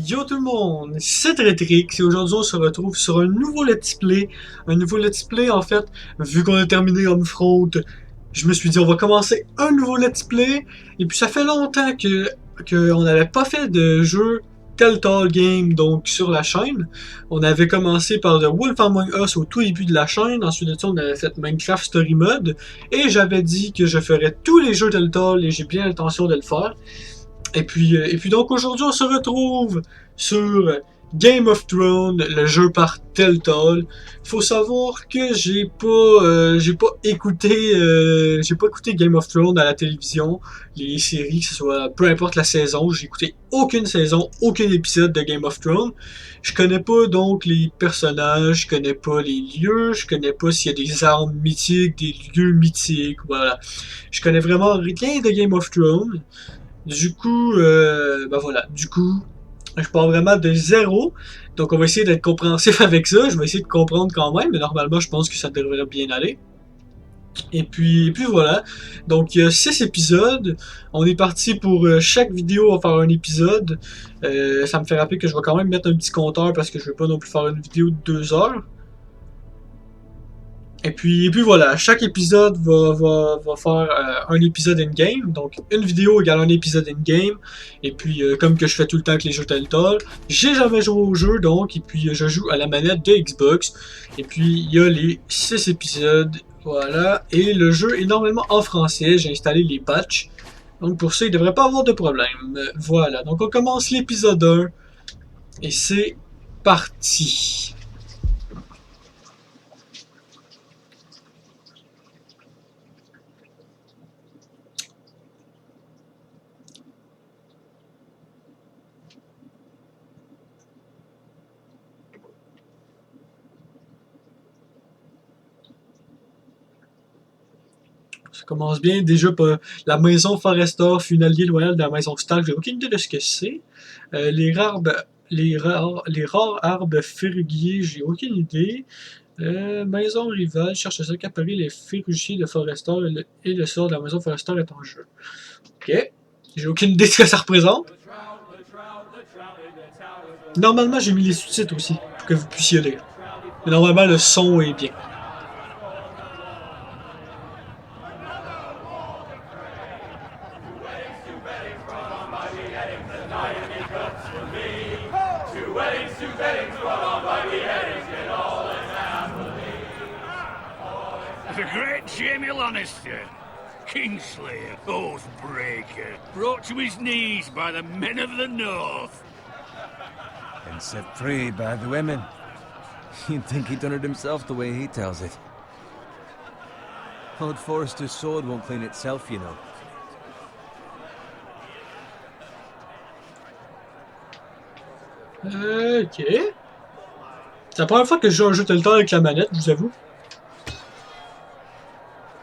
Yo tout le monde, c'est Tritrix et aujourd'hui on se retrouve sur un nouveau let's play. Un nouveau let's play en fait, vu qu'on a terminé Homefront, je me suis dit on va commencer un nouveau let's play. Et puis ça fait longtemps que on n'avait pas fait de jeu Telltale Games donc sur la chaîne. On avait commencé par The Wolf Among Us au tout début de la chaîne, ensuite de ça on avait fait Minecraft Story Mode. Et j'avais dit que je ferais tous les jeux Telltale et j'ai bien l'intention de le faire. Et puis donc aujourd'hui on se retrouve sur Game of Thrones, le jeu par Telltale. Faut savoir que j'ai pas écouté Game of Thrones à la télévision, les séries, que ce soit peu importe la saison, j'ai écouté aucune saison, aucun épisode de Game of Thrones. Je connais pas donc les personnages, je connais pas les lieux, je connais pas s'il y a des armes mythiques, des lieux mythiques, voilà. Je connais vraiment rien de Game of Thrones. Du coup, je pars vraiment de zéro. Donc, on va essayer d'être compréhensif avec ça. Je vais essayer de comprendre quand même, mais normalement, je pense que ça devrait bien aller. Et puis voilà. Donc, il y a 6 épisodes. On est parti pour chaque vidéo, on va faire un épisode. Ça me fait rappeler que je vais quand même mettre un petit compteur parce que je vais pas non plus faire une vidéo de 2 heures. Et puis voilà, chaque épisode va faire un épisode in-game, donc une vidéo égale un épisode in-game, et puis comme que je fais tout le temps avec les jeux Telltale, j'ai jamais joué au jeu donc, et puis je joue à la manette de Xbox, et puis il y a les 6 épisodes, voilà, et le jeu est normalement en français, j'ai installé les patchs, donc pour ça il devrait pas avoir de problème, voilà, donc on commence l'épisode 1, et c'est parti. Ça commence bien. Déjà, la maison Forrester fut une alliée loyale de la maison Stark. J'ai aucune idée de ce que c'est. Les rares arbres férugiers, j'ai aucune idée. Maison rivale cherche à s'accaparer les férugiers de Forrester et le sort de la maison Forrester est en jeu. Ok. J'ai aucune idée de ce que ça représente. Normalement, j'ai mis les sous-titres aussi pour que vous puissiez lire. Mais normalement, le son est bien. The great Jamie Lannister, Kingslayer, Oathbreaker, brought to his knees by the men of the North. And set free by the women. You'd think he done it himself the way he tells it. Old Forrester's sword won't clean itself, you know. Ok. C'est la première fois que je joue un jeu Telltale avec la manette, je vous avoue.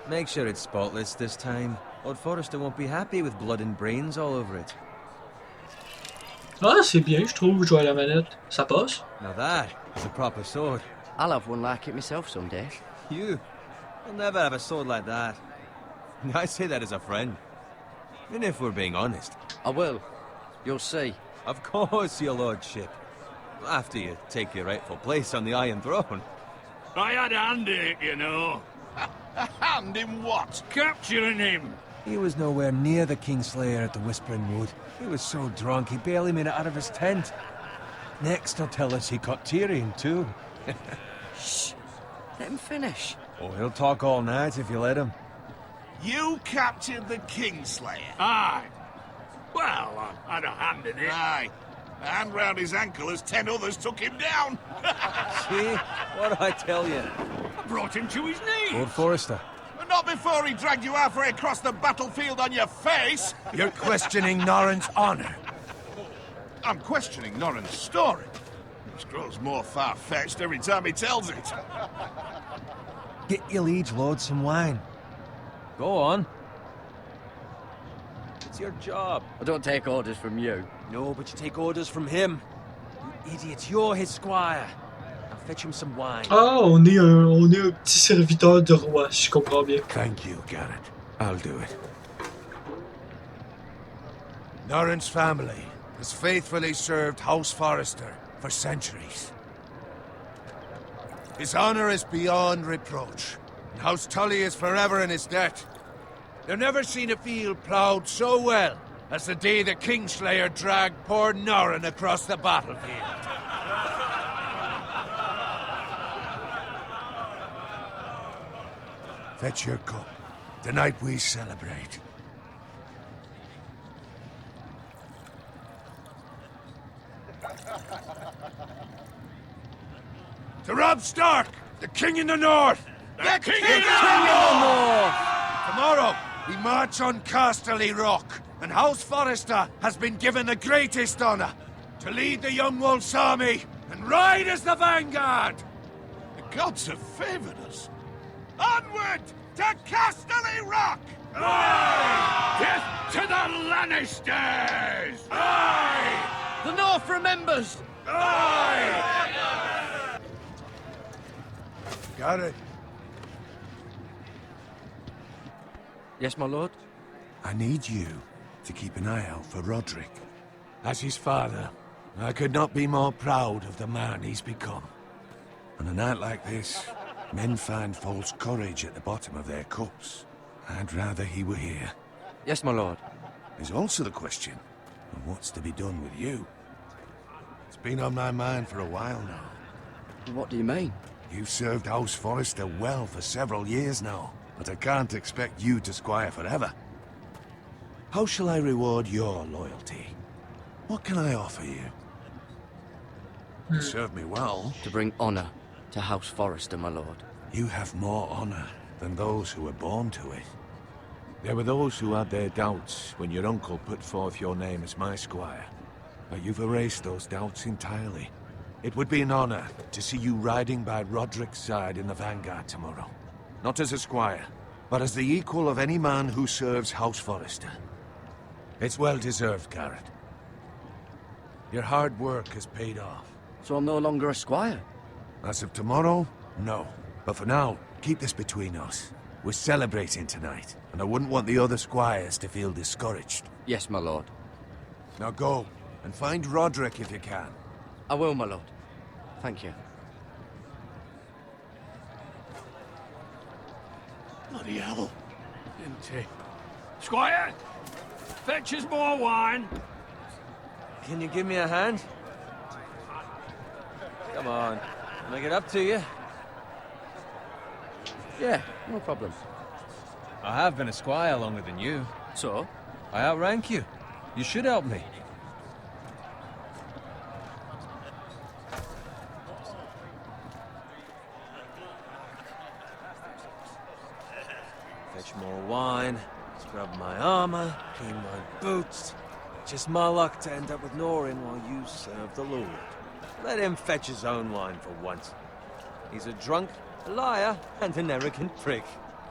Make sure it's spotless this time. Old Forrester won't be happy with blood and brains all over it. Ah, c'est bien, je trouve, jouer à la manette. Ça passe. Now that is a proper sword. I'll have one like it myself someday. You'll never have a sword like that. I say that as a friend. And if we're being honest. I will. You'll see. Of course, your lordship. After you take your rightful place on the Iron Throne. I had a hand in it, you know. A hand in what? Capturing him. He was nowhere near the Kingslayer at the Whispering Wood. He was so drunk he barely made it out of his tent. Next he'll tell us he caught Tyrion too. Shh. Let him finish. Oh, he'll talk all night if you let him. You captured the Kingslayer. Aye. Well, I had a hand in it. Aye. A hand round his ankle as 10 others took him down. See? What'd I tell you? I brought him to his knees. Lord Forrester. But not before he dragged you halfway across the battlefield on your face. You're questioning Norrin's honor. I'm questioning Norrin's story. Which grows more far-fetched every time he tells it. Get your liege lord some wine. Go on. It's your job. I don't take orders from you. No, but you take orders from him. You idiot, you're his squire. Now fetch him some wine. Ah, on est un petit serviteur de roi, si je comprends bien. Thank you, Garrett. I'll do it. Norrin's family has faithfully served House Forrester for centuries. His honor is beyond reproach, and House Tully is forever in his debt. They've never seen a field ploughed so well as the day the Kingslayer dragged poor Norrin across the battlefield. Fetch your cup. Tonight we celebrate. To Robb Stark, the King in the North! The King in in the North! Tomorrow, we march on Casterly Rock, and House Forrester has been given the greatest honor to lead the Young Wolf's army and ride as the vanguard! The gods have favored us. Onward to Casterly Rock! Death to the Lannisters! Aye! The North remembers! Aye! Got it. Yes, my lord? I need you to keep an eye out for Roderick. As his father, I could not be more proud of the man he's become. On a night like this, men find false courage at the bottom of their cups. I'd rather he were here. Yes, my lord. There's also the question of what's to be done with you. It's been on my mind for a while now. What do you mean? You've served House Forrester well for several years now, but I can't expect you to squire forever. How shall I reward your loyalty? What can I offer you? You serve me well. To bring honor to House Forrester, my lord. You have more honor than those who were born to it. There were those who had their doubts when your uncle put forth your name as my squire, but you've erased those doubts entirely. It would be an honor to see you riding by Roderick's side in the vanguard tomorrow. Not as a squire, but as the equal of any man who serves House Forrester. It's well deserved, Garrett. Your hard work has paid off. So I'm no longer a squire? As of tomorrow, no. But for now, keep this between us. We're celebrating tonight, and I wouldn't want the other squires to feel discouraged. Yes, my lord. Now go, and find Roderick if you can. I will, my lord. Thank you. Bloody hell. Empty. Squire! Fetch us more wine. Can you give me a hand? Come on. Can I get up to you? Yeah, no problem. I have been a squire longer than you. So? I outrank you. You should help me. Fetch more wine, scrub my armor, clean my boots. Just my luck to end up with Norrin while you serve the Lord. Let him fetch his own wine for once. He's a drunk, a liar, and an arrogant prick.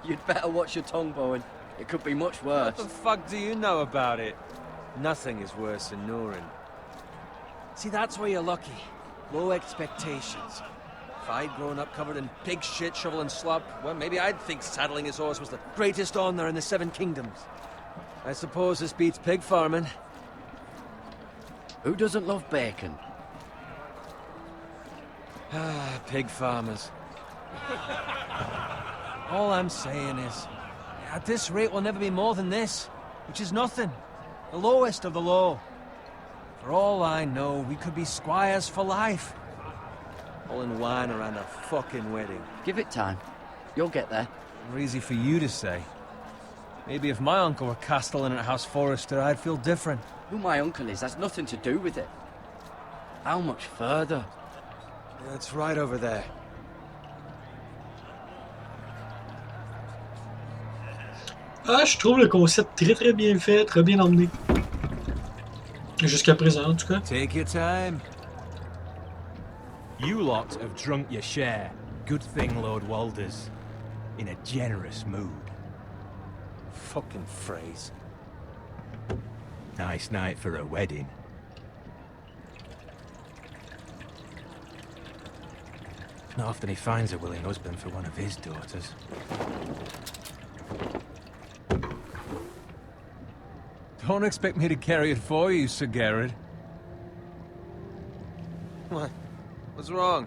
You'd better watch your tongue, Bowen. It could be much worse. What the fuck do you know about it? Nothing is worse than Norrin. See, that's where you're lucky. Low expectations. If I'd grown up covered in pig shit, shovel and slop, well, maybe I'd think saddling his horse was the greatest honor in the Seven Kingdoms. I suppose this beats pig farming. Who doesn't love bacon? Ah, pig farmers. All I'm saying is, at this rate we'll never be more than this, which is nothing. The lowest of the low. For all I know, we could be squires for life. All in wine around a fucking wedding. Give it time. You'll get there. More easy for you to say. Maybe if my uncle were castellan at House Forrester, I'd feel different. Who my uncle is has nothing to do with it. How much further? It's right over there. Ah, je trouve le concept très très bien fait, très bien emmené. Jusqu'à présent, en tout cas. Take your time. You lot have drunk your share. Good thing Lord Walder's in a generous mood. Fucking phrase. Nice night for a wedding. Not often he finds a willing husband for one of his daughters. Don't expect me to carry it for you, Sir Garrett. What's wrong?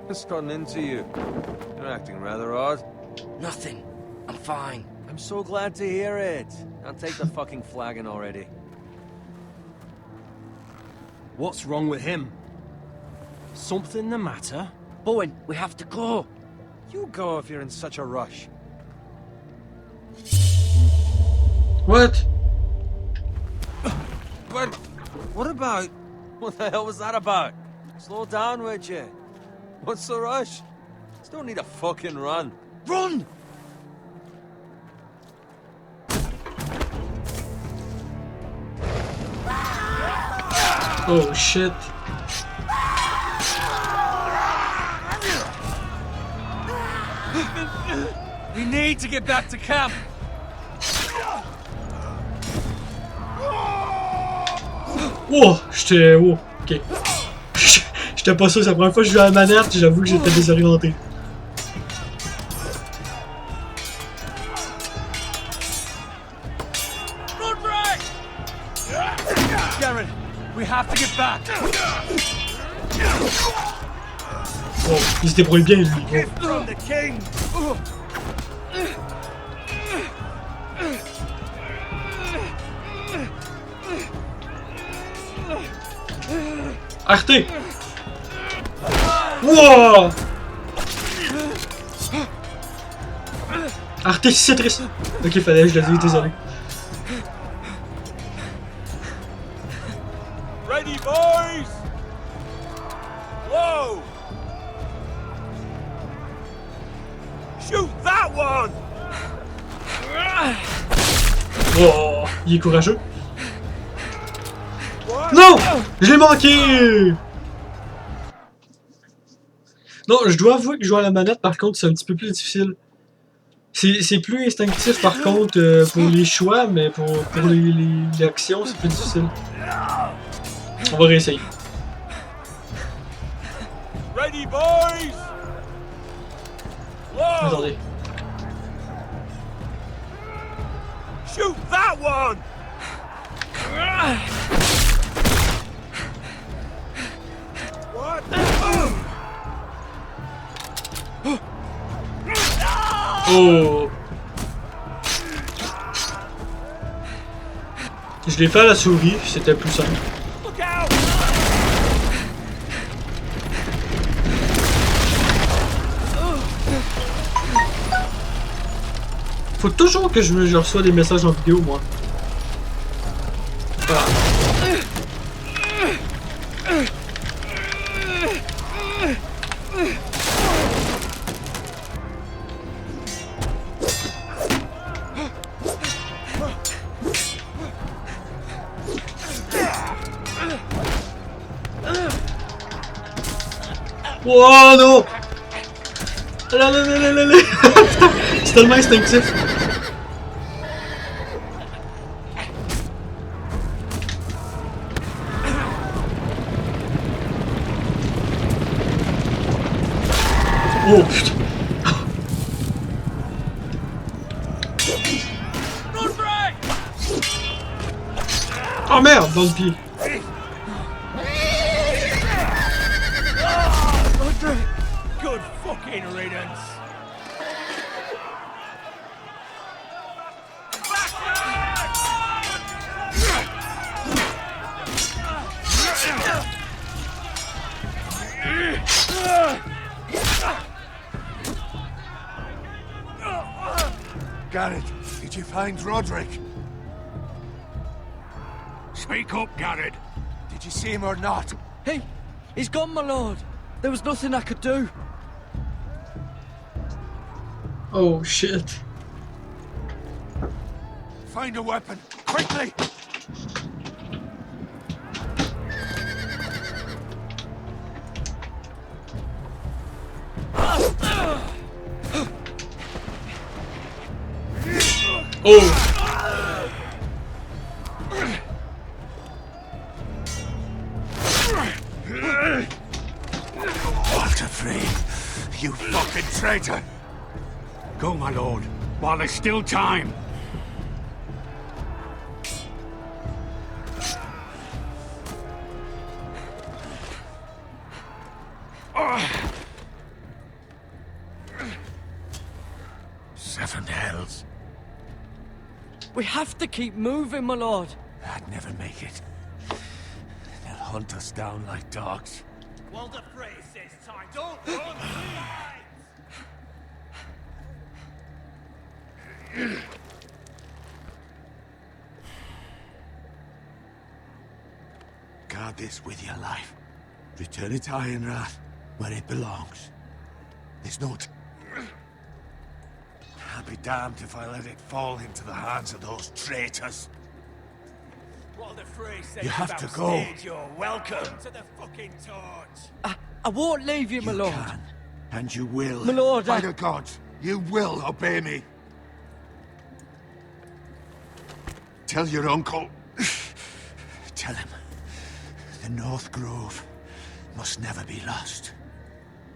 What's gotten into you? You're acting rather odd. Nothing. I'm fine. I'm so glad to hear it. Now take the fucking flagon already. What's wrong with him? Something the matter? Bowen, we have to go. You go if you're in such a rush. What? But what about... What the hell was that about? Slow down, would you? What's the rush? Just don't need a fucking run. Run! Oh shit. We need to get back to camp. Oh, j'étais... Oh, ok. J'étais pas sûr, c'est la première fois que je jouais à la manette, j'avoue que j'étais désorienté. Garrett, we have to get back. Oh, il se débrouille bien lui. Oh. From the king. Arte! Wow! Arte, c'est triste. Ok, fallait que je le dise, désolé. Ready, boys! Whoa! Shoot that one! Oh, il est courageux. Non! Je l'ai manqué! Non, je dois avouer que jouer à la manette, par contre, c'est un petit peu plus difficile. C'est plus instinctif, par contre, pour les choix, mais pour les actions, c'est plus difficile. On va réessayer. Ready, boys! Whoa! Attendez. Shoot that one! What? Oh! Je l'ai fait à la souris, c'était plus simple. Look out! Faut toujours que je reçois des messages en vidéo, moi. Ah. Oh non! C'est tellement instinctif. Oh putain. Oh merde, dans le pied. Good fucking riddance. Garrett, did you find Roderick? Speak up, Garrett. Did you see him or not? Hey, he's gone, my lord. There was nothing I could do. Oh shit. Find a weapon, quickly! Oh! Walter Free, you fucking traitor! Go, my lord. while there's still time. Seven hells. We have to keep moving, my lord. I'd never make it. They'll hunt us down like dogs. Walder Frey says time. Don't run, Guard this with your life. Return it to Ironrath, where it belongs. There's no I'll be damned if I let it fall into the hands of those traitors. Walder Frey says You have to go. You're welcome to the fucking torch. I won't leave you, my You lord. can, and you will. My lord, By the gods, you will obey me. Tell your uncle. Tell him. The North Grove must never be lost.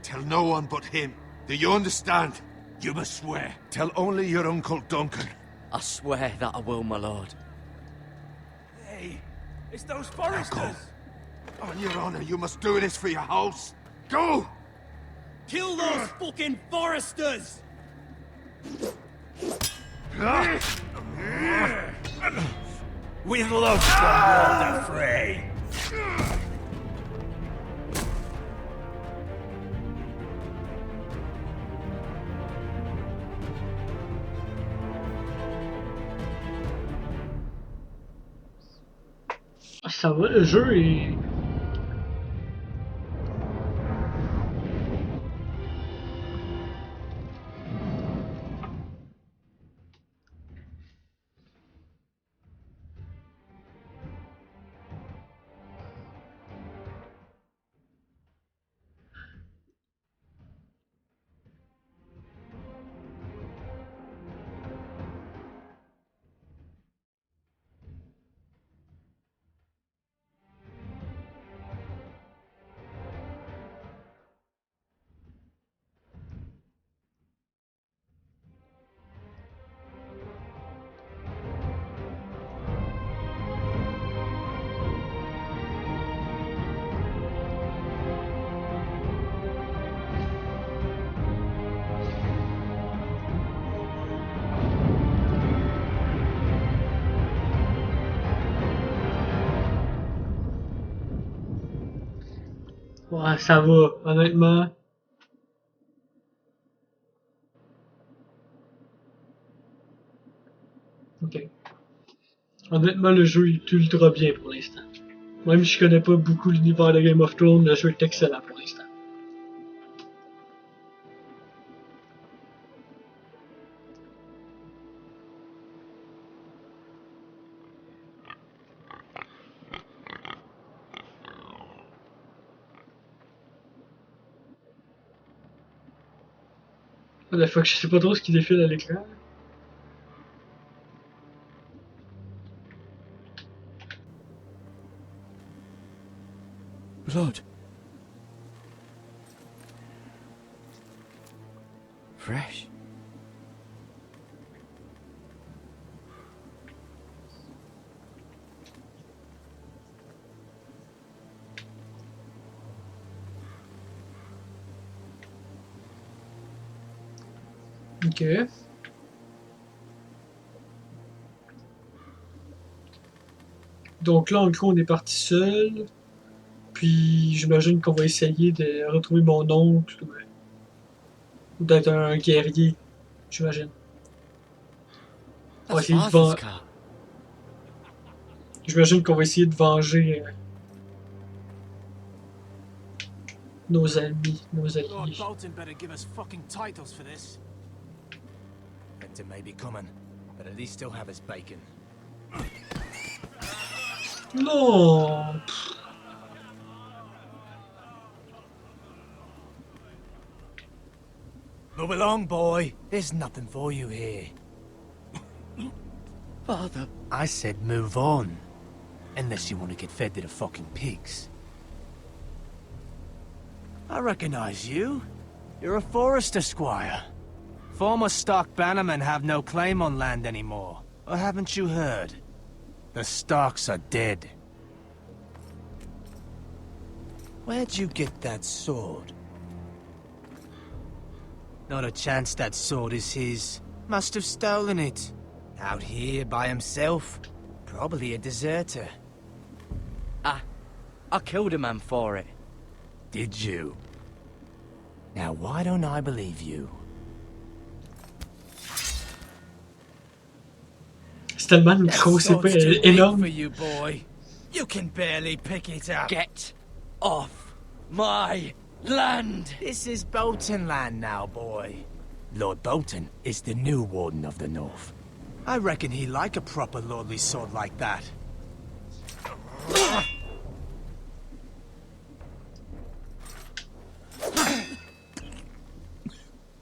Tell no one but him. Do you understand? You must swear. Tell only your Uncle Duncan. I swear that I will, my lord. Hey, it's those Now foresters. go. On your honor, you must do this for your house. Go! Kill those fucking foresters. With love from Walder Frey. Ça va, le jeu est... Ouais, ça va, honnêtement. Ok. Honnêtement, le jeu est ultra bien pour l'instant. Même si je connais pas beaucoup l'univers de Game of Thrones, le jeu est excellent pour l'instant. La fois que je sais pas trop ce qui défile à l'écran. Blood. Fresh. Ok. Donc là, en gros, on est parti seul. Puis j'imagine qu'on va essayer de retrouver mon oncle. Ou d'être un guerrier, j'imagine. On va That's essayer de Father's ven- car. J'imagine qu'on va essayer de venger nos amis, nos Lord alliés. Bolton better give us fucking titles for this. Winter may be coming, but at least still have his bacon. Non. Move along, boy. There's nothing for you here. Father. I said move on. Unless you want to get fed to the fucking pigs. I recognize you. You're a forester squire. former Stark bannermen have no claim on land anymore. Or haven't you heard? The Starks are dead. Where'd you get that sword? Not a chance that sword is his. Must have stolen it. Out here by himself. Probably a deserter. I killed a man for it. Did you? Now why don't I believe you? C'est tellement une grosse épée énorme. For you, boy. You can barely pick it up. Get off my land! This is Bolton land now, boy. Lord Bolton is the new Warden of the North. I reckon he like a proper lordly sword like that.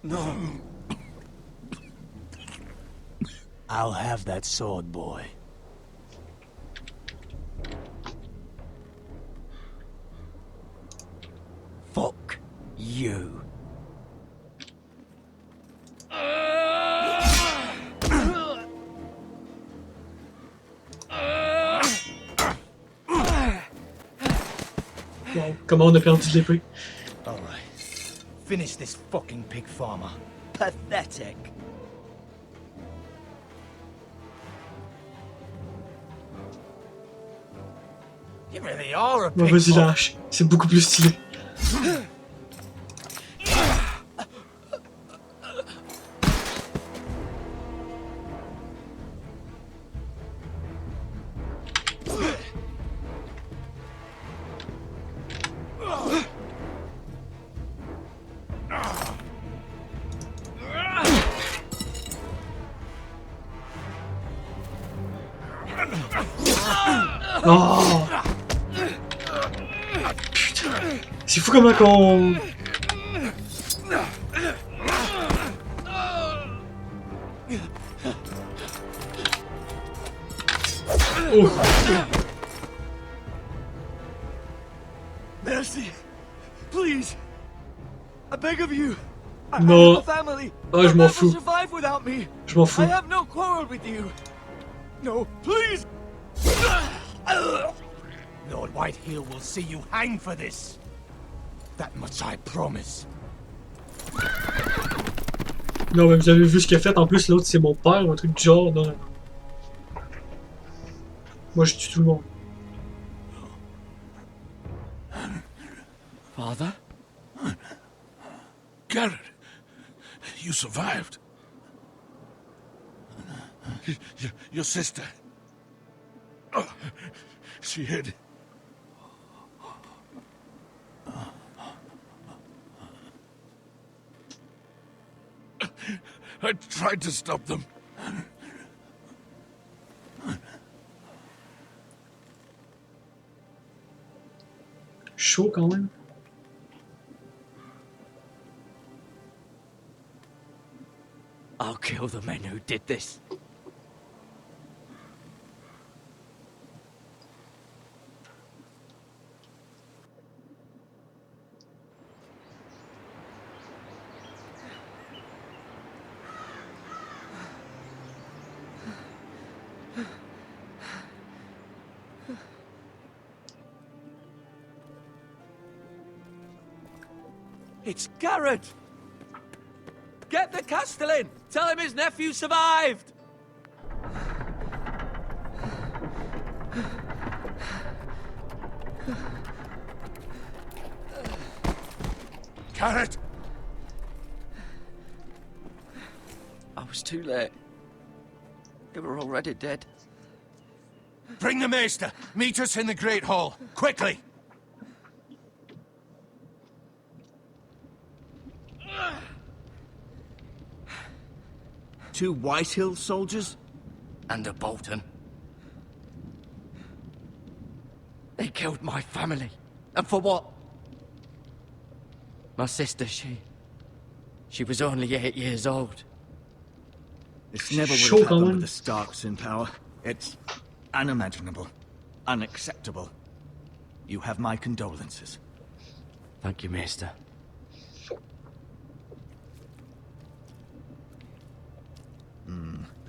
No. I'll have that sword, boy. Fuck you. Wow, comment on a perdu de l'épée. All right. Finish this fucking pig farmer. Pathetic. You really are a Ouais, pig vas-y, farmer. lâche. C'est beaucoup plus stylé. Oh! Putain. C'est fou comment qu'on... Oh! Mercy, please. I beg of you. I Non. have a family. Oh, je You'll m'en never fous. survive without me. Je m'en fous. I have no quarrel with you. No, please. Lord Whitehill will see you hang for this. That much I promise. Non, mais vous avez vu ce qu'il a fait. En plus, l'autre, c'est mon père ou un truc du genre. Non. Moi, je tue tout le monde. Father? Garrett, you survived. Your sister. Oh, she hid. I tried to stop them. Chaud quand même. I'll kill the men who did this. It's Garrett! Get the Castellan! Tell him his nephew survived! Garrett! I was too late. They were already dead. Bring the Maester! Meet us in the Great Hall! Quickly! Two Whitehill soldiers? And a Bolton. They killed my family. And for what? My sister, she was only 8 years old. This never would Sure, have happened Colin. with the Starks in power. It's unimaginable. Unacceptable. You have my condolences. Thank you, Maester.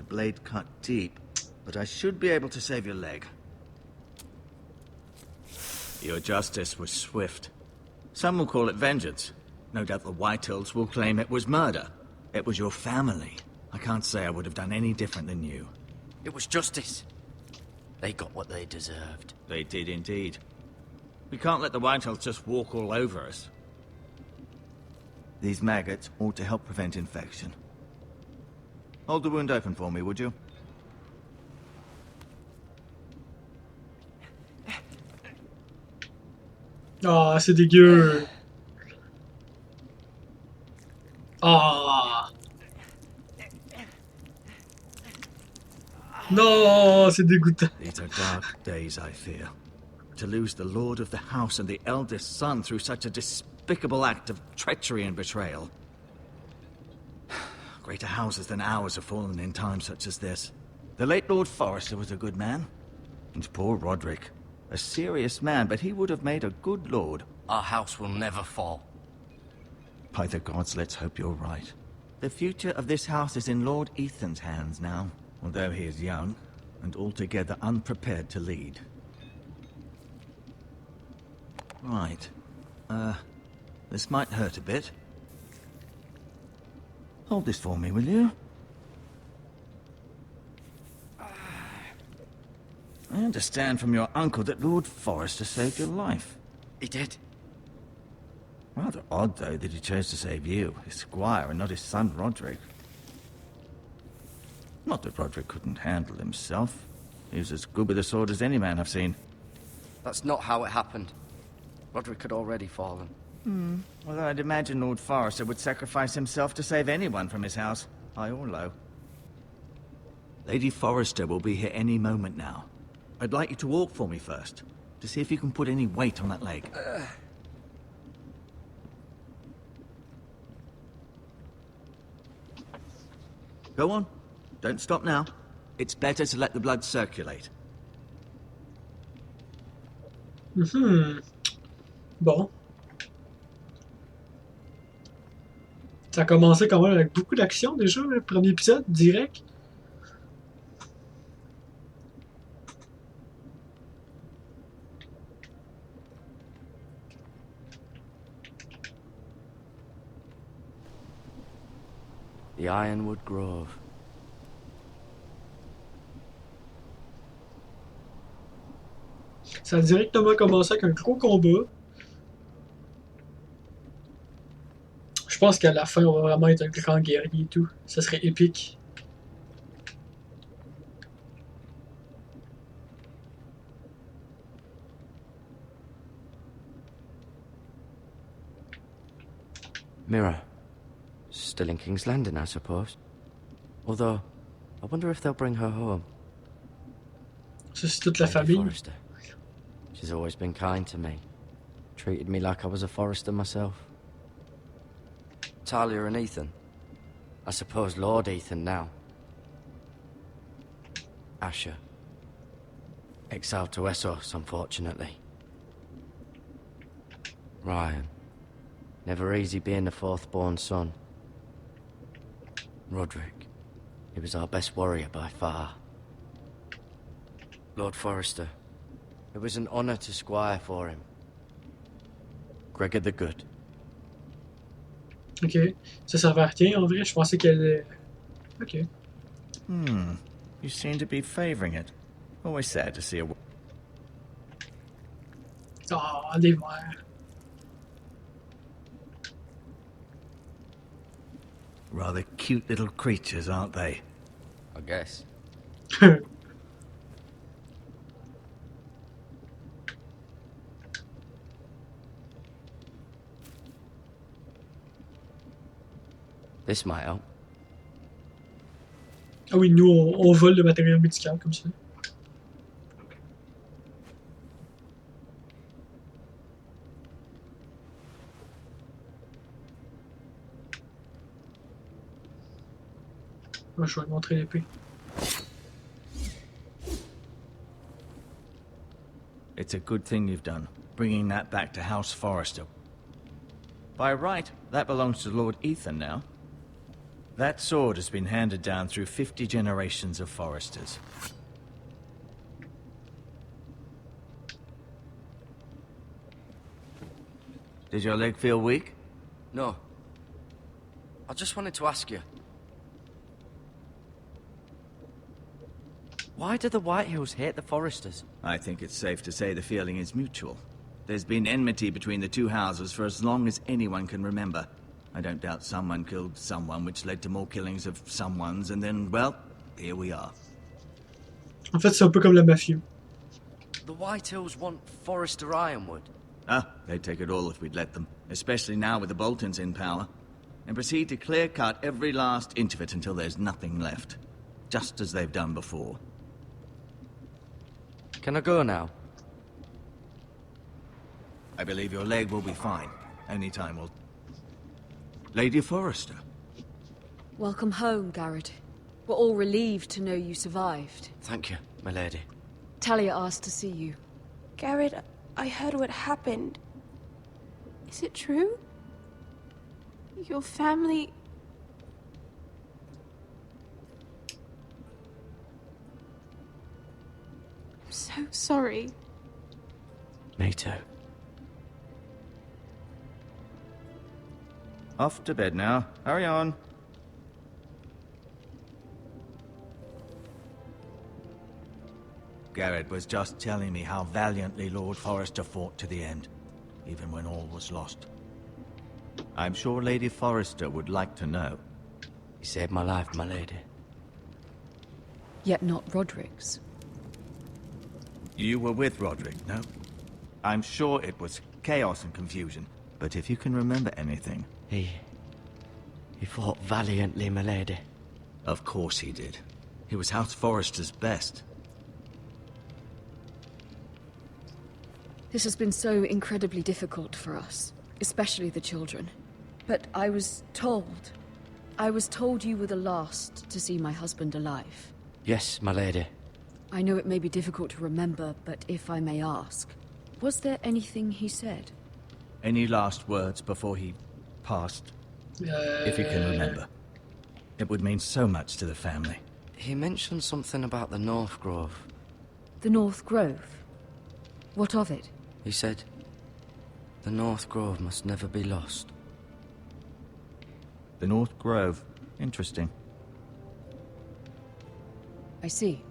blade cut deep, but I should be able to save your leg. Your justice was swift. Some will call it vengeance. No doubt the Whitehills will claim it was murder. It was your family. I can't say I would have done any different than you. It was justice. They got what they deserved. They did indeed. We can't let the Whitehills just walk all over us. These maggots ought to help prevent infection. Hold the wound open for me, would you? Ah, c'est dégueu. Ah. Non, c'est dégoûtant. These are dark days, I fear. To lose the lord of the house and the eldest son through such a despicable act of treachery and betrayal. Greater houses than ours have fallen in times such as this. The late Lord Forrester was a good man. And poor Roderick. A serious man, but he would have made a good lord. Our house will never fall. By the gods, let's hope you're right. The future of this house is in Lord Ethan's hands now, although he is young and altogether unprepared to lead. Right. This might hurt a bit. Hold this for me, will you? I understand from your uncle that Lord Forrester saved your life. He did. Rather odd, though, that he chose to save you, his squire, and not his son Roderick. Not that Roderick couldn't handle himself. He was as good with a sword as any man I've seen. That's not how it happened. Roderick had already fallen. Well, I'd imagine Lord Forrester would sacrifice himself to save anyone from his house, high or low. Lady Forrester will be here any moment now. I'd like you to walk for me first, to see if you can put any weight on that leg. Go on. Don't stop now. It's better to let the blood circulate. Bon. Ça a commencé quand même avec beaucoup d'action déjà, le premier épisode, direct. The Ironwood Grove. Ça a directement commencé avec un gros combat. Je pense qu'à la fin, on va vraiment être un grand guerrier et tout. Ça serait épique. Mirror. Still in King's Landing, I suppose. Although, I wonder if they'll bring her home. Ça, c'est toute la Lady famille. Forrester. She's always been kind to me. Treated me like I was a Forrester myself. Talia and Ethan. I suppose Lord Ethan now. Asher. Exiled to Essos, unfortunately. Ryan. Never easy being the fourth-born son. Roderick. He was our best warrior by far. Lord Forrester. It was an honor to squire for him. Gregor the Good. Ok. Ça servait à rien en vrai. Je pensais qu'elle. Ok. You seem to be favoring it. Always sad to see a... Ah, des mères. Rather cute little creatures, aren't they? I guess. This might help. Ah oui, nous, on vole le matériel médical comme ça. Moi, je vais te montrer l'épée. It's a good thing you've done, bringing that back to House Forrester. By right, that belongs to Lord Ethan now. That sword has been handed down through 50 generations of foresters. Did your leg feel weak? No. I just wanted to ask you. Why do the Whitehills hate the Foresters? I think it's safe to say the feeling is mutual. There's been enmity between the two houses for as long as anyone can remember. I don't doubt someone killed someone, which led to more killings of someones, and then, well, here we are. En fait, c'est un peu comme la mafia. The Whitehills want Forester Ironwood. Ah, they'd take it all if we'd let them, especially now with the Boltons in power, and proceed to clear-cut every last inch of it until there's nothing left, just as they've done before. Can I go now? I believe your leg will be fine. Only time will... Lady Forrester. Welcome home, Garrett. We're all relieved to know you survived. Thank you, my lady. Talia asked to see you. Garrett, I heard what happened. Is it true? Your family... I'm so sorry. Me too. Off to bed now. Hurry on. Garrett was just telling me how valiantly Lord Forrester fought to the end, even when all was lost. I'm sure Lady Forrester would like to know. He saved my life, my lady. Yet not Roderick's. You were with Roderick, no? I'm sure it was chaos and confusion, but if you can remember anything... He fought valiantly, my lady. Of course he did. He was House Forrester's best. This has been so incredibly difficult for us, especially the children. But I was told you were the last to see my husband alive. Yes, my lady. I know it may be difficult to remember, but if I may ask, was there anything he said? Any last words before he passed? If you can remember. It would mean so much to the family. He mentioned something about the North Grove. The North Grove? What of it? He said, the North Grove must never be lost. The North Grove. Interesting. I see.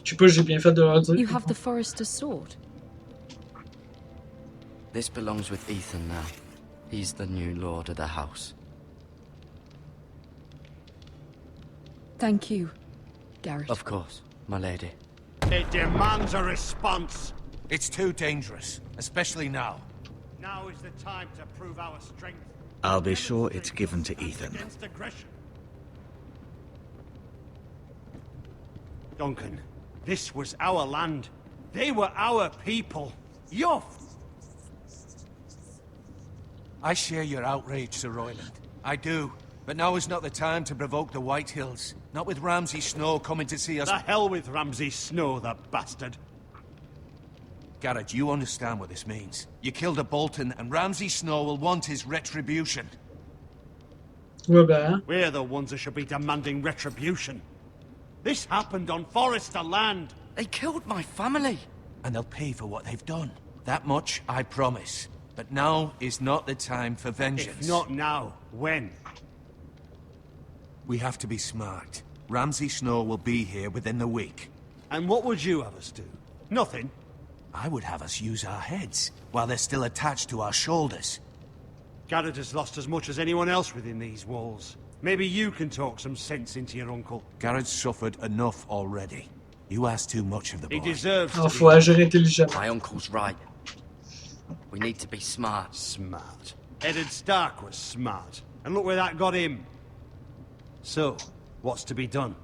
Je sais pas, j'ai bien fait de leur dire. You have the Forester's sword. This belongs with Ethan now. He's the new lord of the house. Thank you, Garrett. Of course, my lady. It demands a response. It's too dangerous, especially now. Now is the time to prove our strength. I'll be sure it's given to Ethan. Against aggression. Duncan, this was our land. They were our people. Your... I share your outrage, Sir Royland. I do. But now is not the time to provoke the Whitehills. Not with Ramsay Snow coming to see us. The hell with Ramsay Snow, the bastard. Garrett, you understand what this means. You killed a Bolton, and Ramsay Snow will want his retribution. Ouais, ben. We're the ones who should be demanding retribution. This happened on Forester land. They killed my family. And they'll pay for what they've done. That much, I promise. But now is not the time for vengeance. If not now, when? We have to be smart. Ramsay Snow will be here within the week. And what would you have us do? Nothing? I would have us use our heads, while they're still attached to our shoulders. Garrett has lost as much as anyone else within these walls. Maybe you can talk some sense into your uncle. Garrett's suffered enough already. You ask too much of the boy. He deserves Ah, to faut agir intelligemment. My uncle's right. We need to be smart. Smart. Eddard Stark was smart. And look where that got him. So, what's to be done?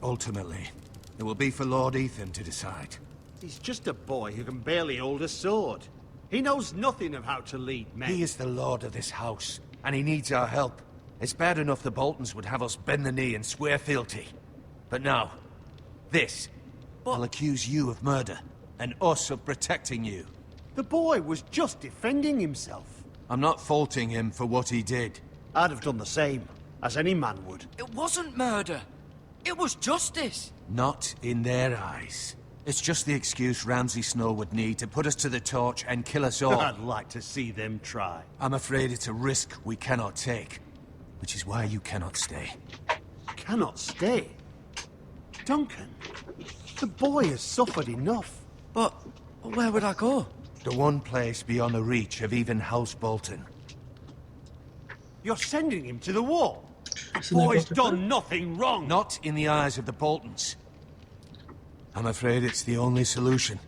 Ultimately, it will be for Lord Ethan to decide. He's just a boy who can barely hold a sword. He knows nothing of how to lead men. He is the lord of this house, and he needs our help. It's bad enough the Boltons would have us bend the knee and swear fealty. But now, this will accuse you of murder, and us of protecting you. The boy was just defending himself. I'm not faulting him for what he did. I'd have done the same, as any man would. It wasn't murder. It was justice. Not in their eyes. It's just the excuse Ramsay Snow would need to put us to the torch and kill us all. I'd like to see them try. I'm afraid it's a risk we cannot take, which is why you cannot stay. Cannot stay? Duncan, the boy has suffered enough. But where would I go? The one place beyond the reach of even House Bolton. You're sending him to the wall? The boy's done nothing wrong. Not in the eyes of the Boltons. I'm afraid it's the only solution.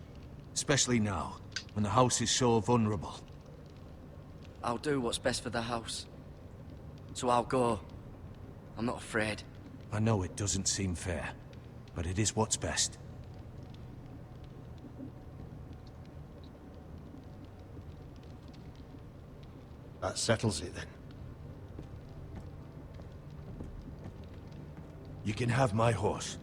Especially now, when the house is so vulnerable. I'll do what's best for the house. So I'll go. I'm not afraid. I know it doesn't seem fair, but it is what's best. That settles it then. You can have my horse,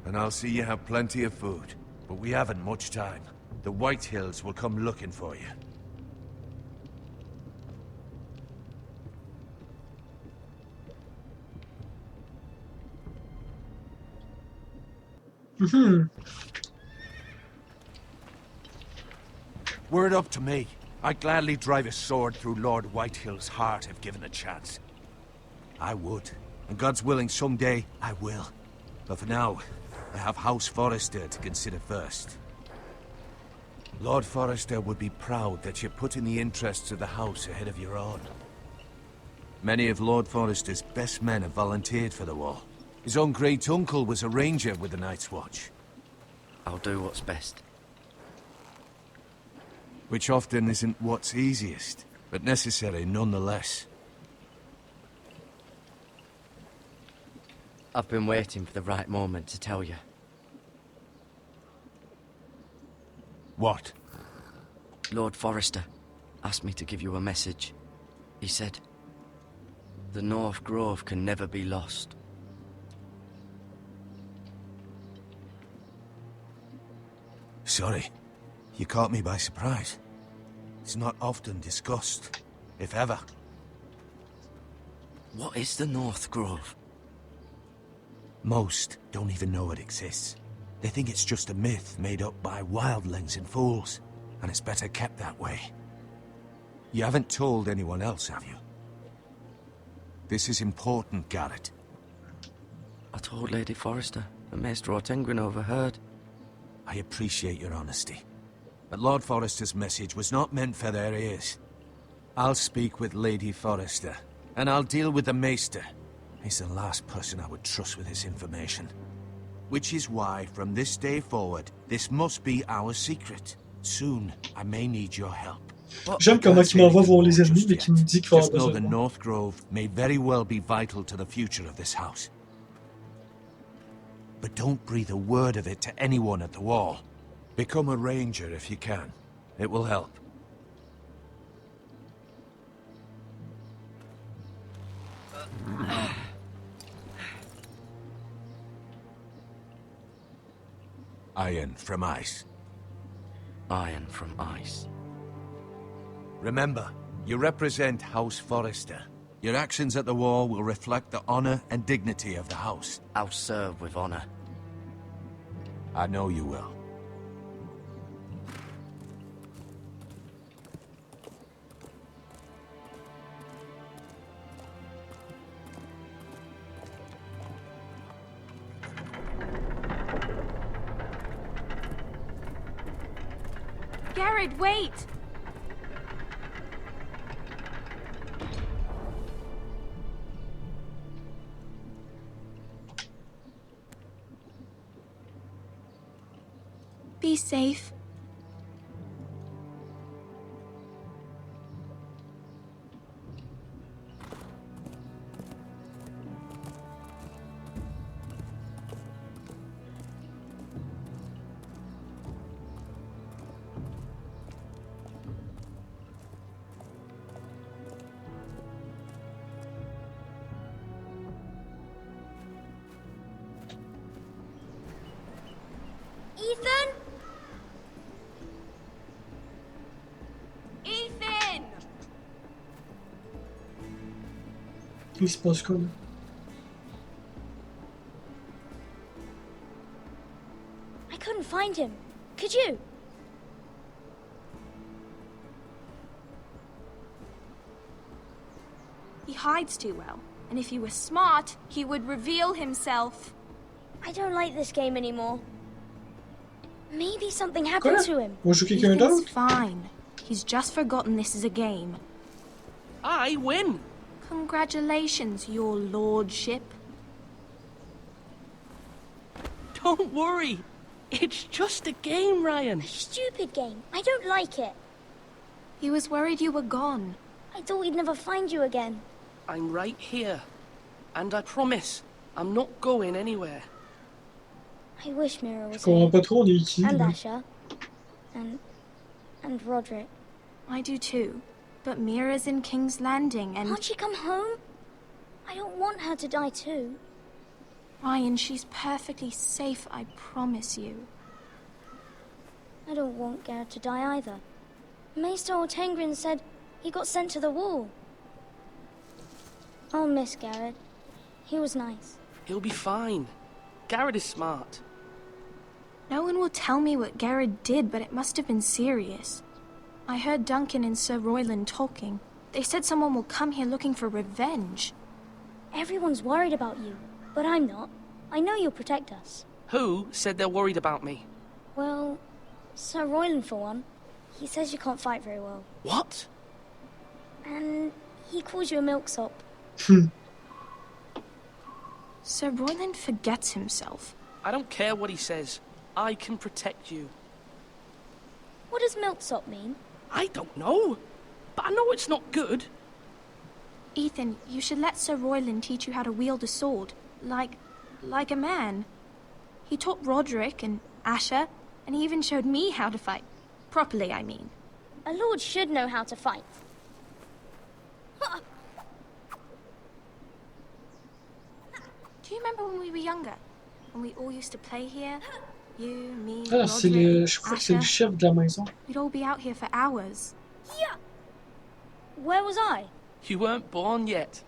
and I'll see you have plenty of food. But we haven't much time. The White Hills will come looking for you. Were it up to me, I'd gladly drive a sword through Lord Whitehill's heart if given a chance. I would. And God's willing, someday I will. But for now, I have House Forrester to consider first. Lord Forrester would be proud that you're putting the interests of the house ahead of your own. Many of Lord Forrester's best men have volunteered for the war. His own great-uncle was a ranger with the Night's Watch. I'll do what's best. Which often isn't what's easiest, but necessary nonetheless. I've been waiting for the right moment to tell you. What? Lord Forrester asked me to give you a message. He said, the North Grove can never be lost. Sorry, you caught me by surprise. It's not often discussed, if ever. What is the North Grove? Most don't even know it exists. They think it's just a myth made up by wildlings and fools, and it's better kept that way. You haven't told anyone else, have you? This is important, Garrett. I told Lady Forrester, and Maester Ortengryn overheard. I appreciate your honesty, but Lord Forrester's message was not meant for their ears. I'll speak with Lady Forrester, and I'll deal with the Maester. He's the last person I would trust with this information. Which is why, from this day forward, this must be our secret. Soon, I may need your help. J'aime comment il m'envoie voir les ennemis, mais qu'il me dit qu'il faut avoir Just know besoin the de moi. North Grove may very well be vital to the future of this house. But don't breathe a word of it to anyone at the wall. Become a ranger if you can. It will help. Iron from ice. Iron from ice. Remember, you represent House Forrester. Your actions at the war will reflect the honor and dignity of the house. I'll serve with honor. I know you will. Garrett, wait! Be safe. Ethan? Il se passe quoi là? I couldn't find him. Could you? He hides too well, and if he were smart, he would reveal himself. I don't like this game anymore. Maybe something happened to him. On joue quelqu'un Ethan's d'autre? fine. He's just forgotten this is a game. I win! Congratulations, your lordship. Don't worry. It's just a game, Ryan. Stupid game. I don't like it. He was worried you were gone. I thought we'd never find you again. I'm right here. And I promise, I'm not going anywhere. I wish Mira was Je comprends here. pas trop, on est qui? And là? Asher. And Roderick. I do too. But Mira's in King's Landing and... Can't she come home? I don't want her to die too. Ryan, she's perfectly safe, I promise you. I don't want Garrett to die either. Maester Ortengrin said he got sent to the wall. I'll miss Garrett. He was nice. He'll be fine. Garrett is smart. No one will tell me what Garrett did, but it must have been serious. I heard Duncan and Sir Royland talking. They said someone will come here looking for revenge. Everyone's worried about you, but I'm not. I know you'll protect us. Who said they're worried about me? Well, Sir Royland for one. He says you can't fight very well. What? And he calls you a milksop. Sir Royland forgets himself. I don't care what he says. I can protect you. What does milksop mean? I don't know. But I know it's not good. Ethan, you should let Sir Royland teach you how to wield a sword. Like a man. He taught Roderick and Asher, and he even showed me how to fight. Properly, I mean. A lord should know how to fight. Do you remember when we were younger? When we all used to play here? You, me, Ah, c'est Roderick, le... Je crois que c'est le Asher. chef de la maison. We'd all be out here for hours. Yeah. Where was I? You weren't born yet.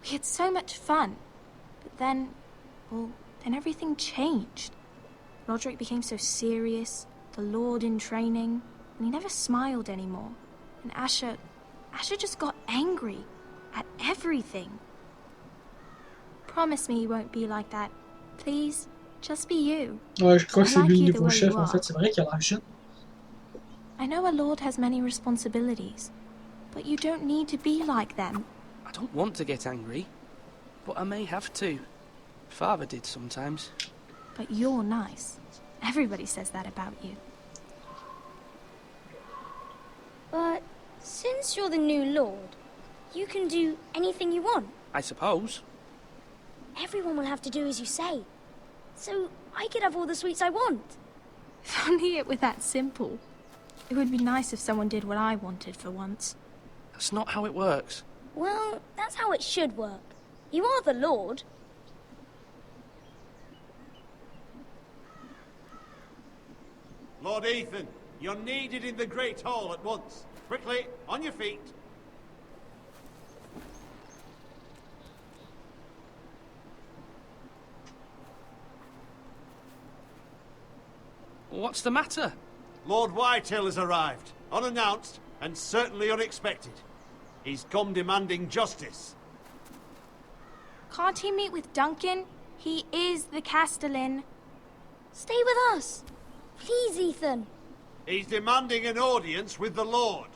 We had so much fun. But then, well, then everything changed. Roderick became so serious, the Lord in training, and he never smiled anymore. And Asher just got angry at everything. Promise me you won't be like that. Please, just be you. Ouais, je crois que c'est I lui like le you the nouveau way chef you en are. fait. C'est vrai qu'il a l'air jeune. I know a lord has many responsibilities, but you don't need to be like them. I don't want to get angry. But I may have to. Father did sometimes. But you're nice. Everybody says that about you. But since you're the new lord, you can do anything you want. I suppose. Everyone will have to do as you say. So I could have all the sweets I want. If only it were that simple. It would be nice if someone did what I wanted for once. That's not how it works. Well, that's how it should work. You are the lord. Lord Ethan, you're needed in the Great Hall at once. Quickly, on your feet. What's the matter? Lord Whitehill has arrived, unannounced and certainly unexpected. He's come demanding justice. Can't he meet with Duncan? He is the Castellan. Stay with us. Please, Ethan. He's demanding an audience with the Lord.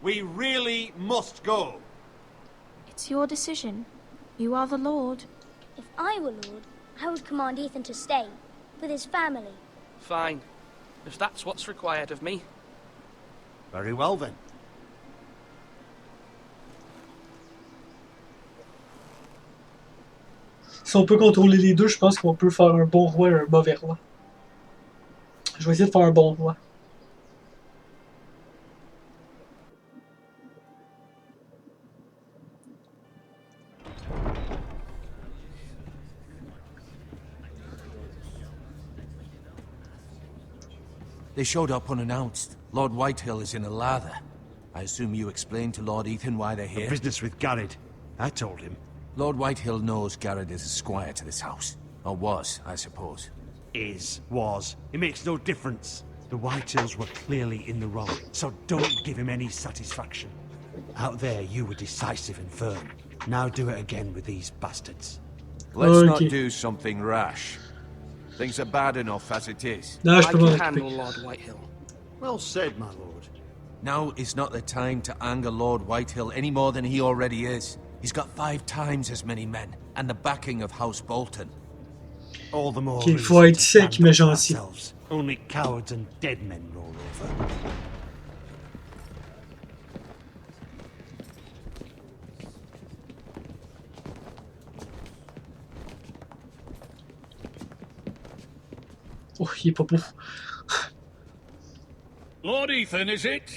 We really must go. It's your decision. You are the Lord. If I were lord, I would command Ethan to stay with his family. Fine. If that's what's required of me. Very well then. Si on peut contrôler les deux, je pense qu'on peut faire un bon roi et un mauvais roi. Je vais essayer de faire un bon roi. They showed up unannounced. Lord Whitehill is in a lather. I assume you explained to Lord Ethan why they're here? Business with Garrett. I told him. Lord Whitehill knows Garrett is a squire to this house. Or was, I suppose. Was. It makes no difference. The Whitehills were clearly in the wrong, so don't give him any satisfaction. Out there, you were decisive and firm. Now do it again with these bastards. Let's not do something rash. Things are bad enough as it is. I can handle Lord Whitehill. Well said, my lord. Now is not the time to anger Lord Whitehill any more than he already is. He's got 5 times as many men, and the backing of House Bolton. All the more qu'il faut être sec mais gentil. Only cowards and dead men roll over. Oh, il est pas beau. Lord Ethan, is it?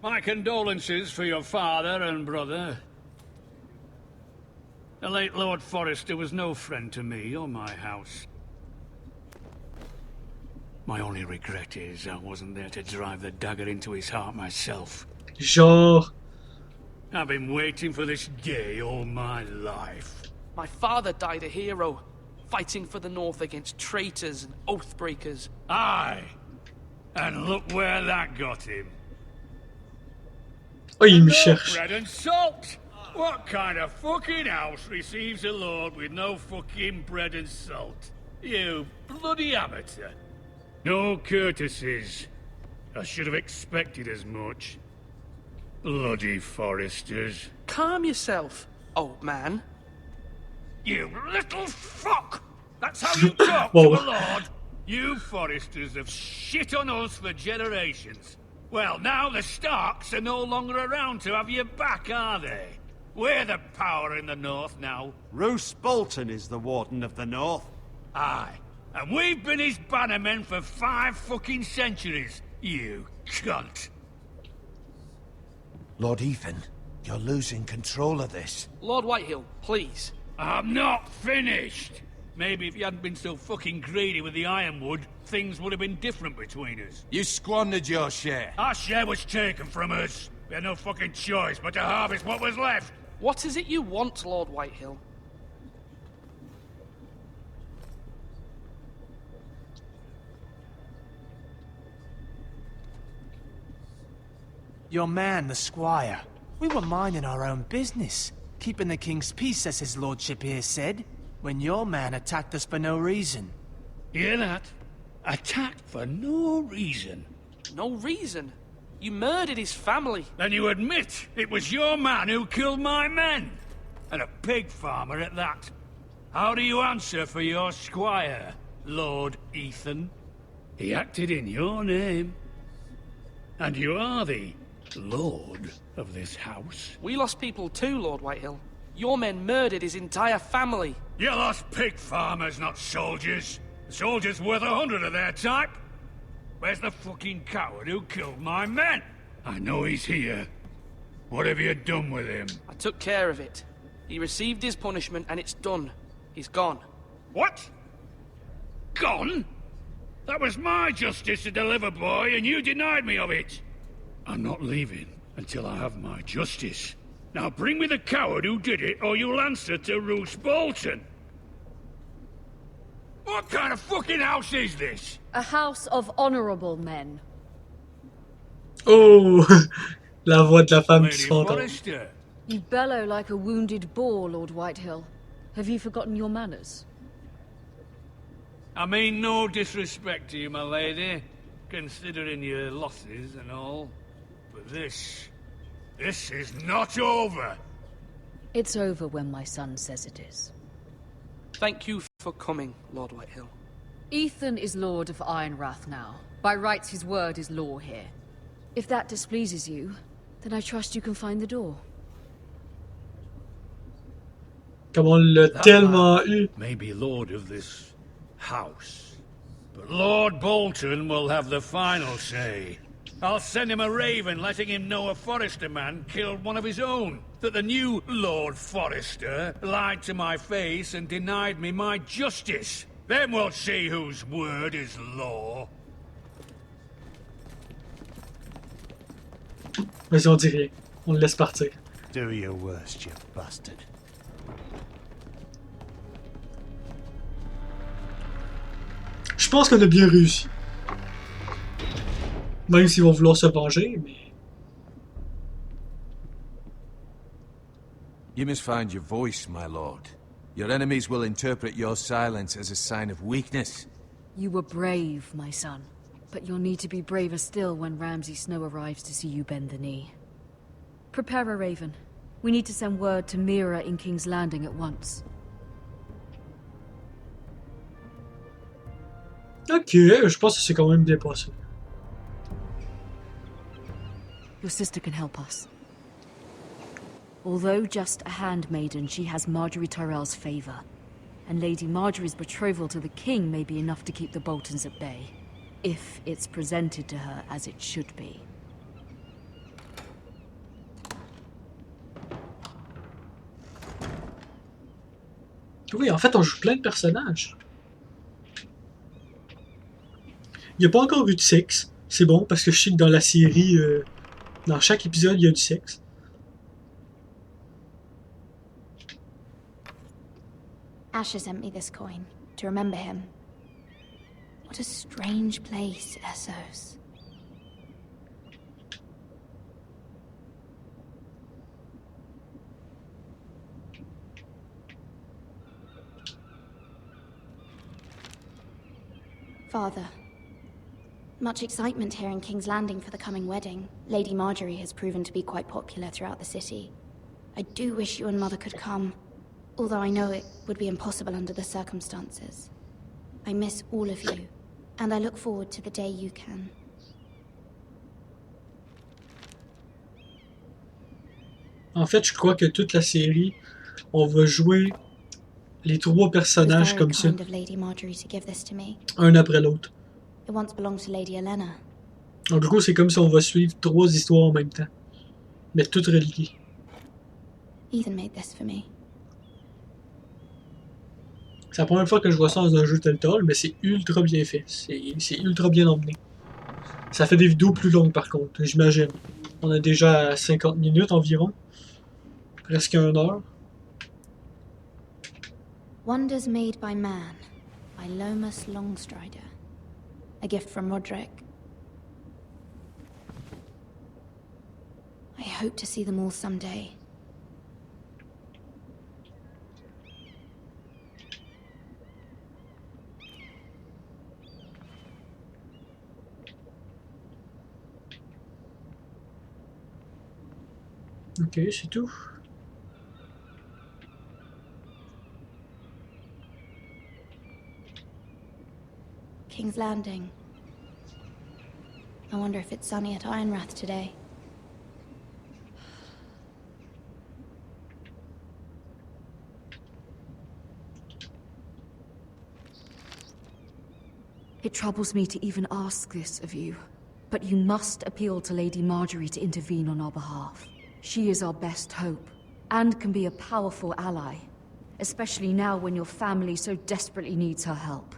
My condolences for your father and brother. The late Lord Forrester was no friend to me or my house. My only regret is I wasn't there to drive the dagger into his heart myself. Genre. I've been waiting for this day all my life. My father died a hero, fighting for the North against traitors and oathbreakers. Aye. And look where that got him. Oh, il me cherche. Bread and salt! What kind of fucking house receives a lord with no fucking bread and salt? You bloody amateur. No courtesies. I should have expected as much. Bloody Forresters. Calm yourself, old man. You little fuck! That's how you talk to a lord? You Forresters have shit on us for generations. Well, now the Starks are no longer around to have your back, are they? We're the power in the North now. Roose Bolton is the Warden of the North. Aye. And we've been his bannermen for 5 fucking centuries, you cunt. Lord Ethan, you're losing control of this. Lord Whitehill, please. I'm not finished. Maybe if you hadn't been so fucking greedy with the ironwood, things would have been different between us. You squandered your share. Our share was taken from us. We had no fucking choice but to harvest what was left. What is it you want, Lord Whitehill? Your man, the squire. We were minding our own business, keeping the king's peace, as his lordship here said, when your man attacked us for no reason. Hear that? Attacked for no reason. No reason? You murdered his family. Then you admit it was your man who killed my men. And a pig farmer at that. How do you answer for your squire, Lord Ethan? He acted in your name. And you are the lord of this house. We lost people too, Lord Whitehill. Your men murdered his entire family. You lost pig farmers, not soldiers. The soldiers worth 100 of their type. Where's the fucking coward who killed my men? I know he's here. What have you done with him? I took care of it. He received his punishment and it's done. He's gone. What? Gone? That was my justice to deliver, boy, and you denied me of it. I'm not leaving until I have my justice. Now bring me the coward who did it, or you'll answer to Roose Bolton. What kind of fucking house is this? A house of honorable men. Oh, la voix de la femme qui Lady se entend. Forrester. You bellow like a wounded boar, Lord Whitehill. Have you forgotten your manners? I mean no disrespect to you, my lady, considering your losses and all. But this is not over. It's over when my son says it is. Thank you for coming, Lord Whitehill. Ethan is Lord of Ironrath now. By rights, his word is law here. If that displeases you, then I trust you can find the door. Comme on l'a tellement eu. May be lord of this house, but Lord Bolton will have the final say. I'll send him a raven letting him know a Forrester man killed one of his own. That the new Lord Forrester lied to my face and denied me my justice. Then we'll see whose word is law. Vas-y, on dit rien. On le laisse partir. Do your worst, you bastard. Je pense qu'on a bien réussi. Même s'ils vont vouloir se venger, mais... You must find your voice, my lord. Your enemies will interpret your silence as a sign of weakness. You were brave, my son. But you'll need to be braver still when Ramsay Snow arrives to see you bend the knee. Prepare a raven. We need to send word to Mira in King's Landing at once. Ok, je pense que c'est quand même bien passé. Your sister can help us. Although just a handmaiden, she has Marjorie Tyrell's favor. And Lady Marjorie's betrothal to the king may be enough to keep the Boltons at bay. If it's presented to her as it should be. Oui, en fait, on joue plein de personnages. Il n'y a pas encore eu de sexe. C'est bon, parce que je sais que dans la série, dans chaque épisode, il y a du sexe. Asher sent me this coin to remember him. What a strange place, Essos. Father, much excitement here in King's Landing for the coming wedding. Lady Marjorie has proven to be quite popular throughout the city. I do wish you and Mother could come, although I know it would be impossible under the circumstances. I miss all of you, and I look forward to the day you can. En fait, je crois que toute la série, on va jouer les trois personnages comme ça, un après l'autre. It once belonged to Lady Elena. En gros, c'est comme si on va suivre trois histoires en même temps, mais toutes reliées. Ethan made this for me. C'est la première fois que je vois ça dans un jeu Telltale, mais c'est ultra bien fait. C'est ultra bien emmené. Ça fait des vidéos plus longues par contre, j'imagine. On est déjà à 50 minutes environ. Presque 1 heure. Wonders Made by Man, by Lomas Longstrider. A gift from Roderick. I hope to see them all someday. Ok, c'est tout. King's Landing. I wonder if it's sunny at Ironrath today. It troubles me to even ask this of you, but you must appeal to Lady Marjorie to intervene on our behalf. She is our best hope, and can be a powerful ally, especially now when your family so desperately needs her help.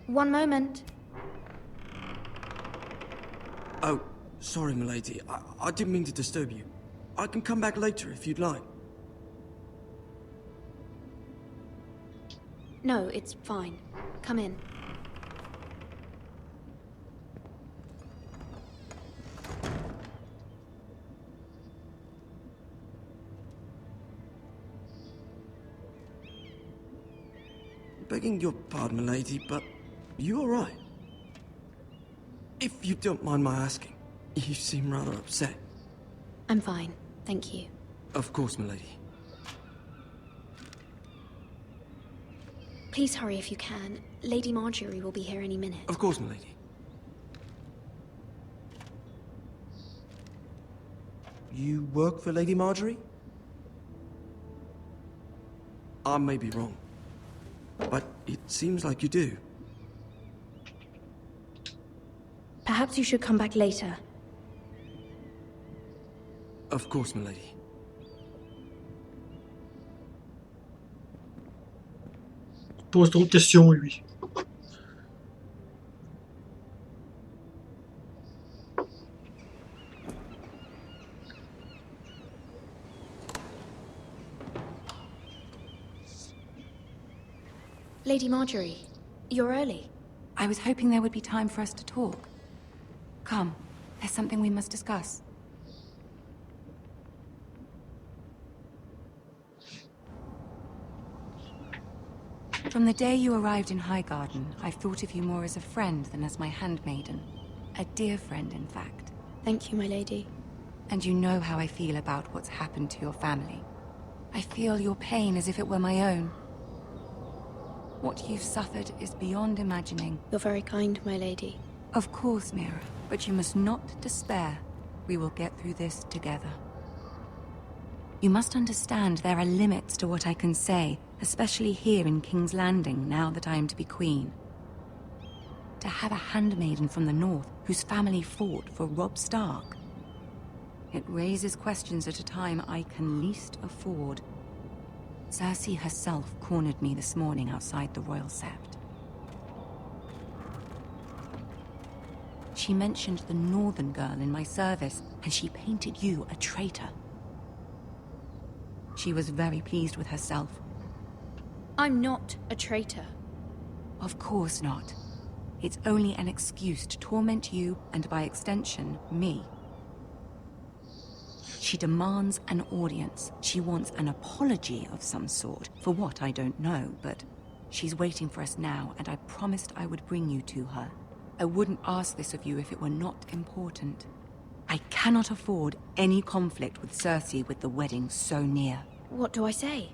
One moment. Oh, sorry, milady. I didn't mean to disturb you. I can come back later if you'd like. No, it's fine. Come in. Begging your pardon, milady, but you all right? If you don't mind my asking, you seem rather upset. I'm fine, thank you. Of course, milady. Please hurry if you can. Lady Marjorie will be here any minute. Of course, milady. You work for Lady Marjorie? I may be wrong, but it seems like you do. Perhaps you should come back later. Of course, milady. Pose trop de questions, lui. Lady Marjorie, you're early. I was hoping there would be time for us to talk. Come, there's something we must discuss. From the day you arrived in Highgarden, I've thought of you more as a friend than as my handmaiden. A dear friend, in fact. Thank you, my lady. And you know how I feel about what's happened to your family. I feel your pain as if it were my own. What you've suffered is beyond imagining. You're very kind, my lady. Of course, Mira, but you must not despair. We will get through this together. You must understand there are limits to what I can say, especially here in King's Landing, now that I am to be queen. To have a handmaiden from the north whose family fought for Robb Stark. It raises questions at a time I can least afford. Cersei herself cornered me this morning outside the Royal Sept. She mentioned the northern girl in my service, and she painted you a traitor. She was very pleased with herself. I'm not a traitor. Of course not. It's only an excuse to torment you, and by extension, me. She demands an audience. She wants an apology of some sort, for what I don't know, but she's waiting for us now, and I promised I would bring you to her. I wouldn't ask this of you if it were not important. I cannot afford any conflict with Cersei with the wedding so near. What do I say?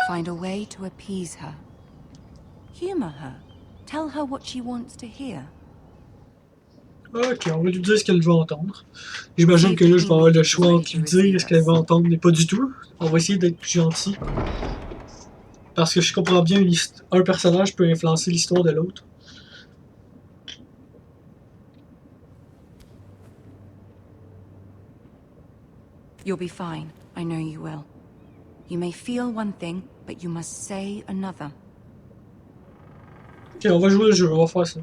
Find a way to appease her. Humor her. Tell her what she wants to hear. Ok, on va lui dire ce qu'elle veut entendre. J'imagine que là, je vais avoir le choix entre lui dire ce qu'elle veut entendre, mais pas du tout. On va essayer d'être gentil. Parce que je comprends bien, un personnage peut influencer l'histoire de l'autre. You'll be fine. I know you will. You may feel one thing, but you must say another. Ok, on va jouer le jeu, on va faire ça.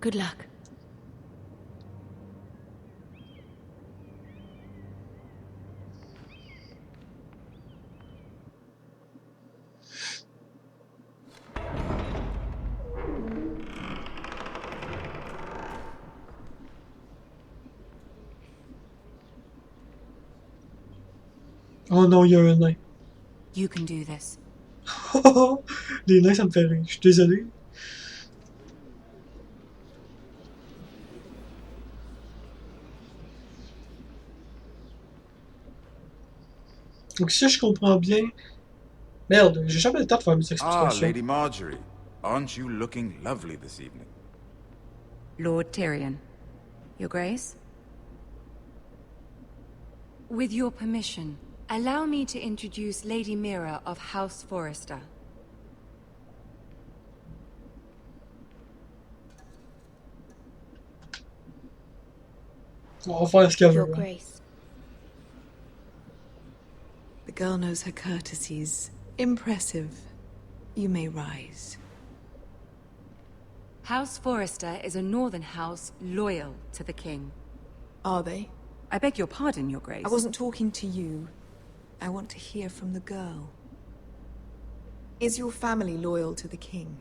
Good luck. Oh non, il y a un nain. You can do this. Les nains, ça me fait rire. Je suis désolé. Donc si je comprends bien... Merde, j'ai jamais le temps de faire mes explications. Ah, Lady Marjorie. Aren't you looking lovely this evening? Lord Tyrion. Your Grace? With your permission, allow me to introduce Lady Mira of House Forrester. On va faire ce qu'elle veut. Your Grace. The girl knows her courtesies. Impressive. You may rise. House Forrester is a northern house loyal to the king. Are they? I beg your pardon, Your Grace. I wasn't talking to you. I want to hear from the girl. Is your family loyal to the king?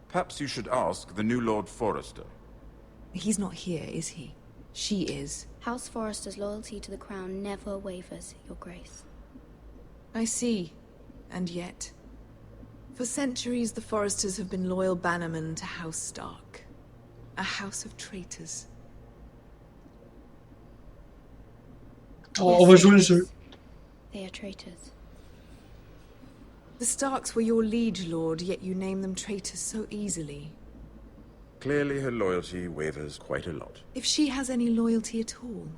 Perhaps you should ask the new Lord Forrester. He's not here, is he? She is. House Forrester's loyalty to the crown never wavers, Your Grace. I see. And yet... For centuries, the Forresters have been loyal bannermen to House Stark. A house of traitors. On va jouer le jeu. They are traitors. The Starks were your liege lord, yet you name them traitors so easily. Clearly her loyalty wavers quite a lot. If she has any loyalty at all.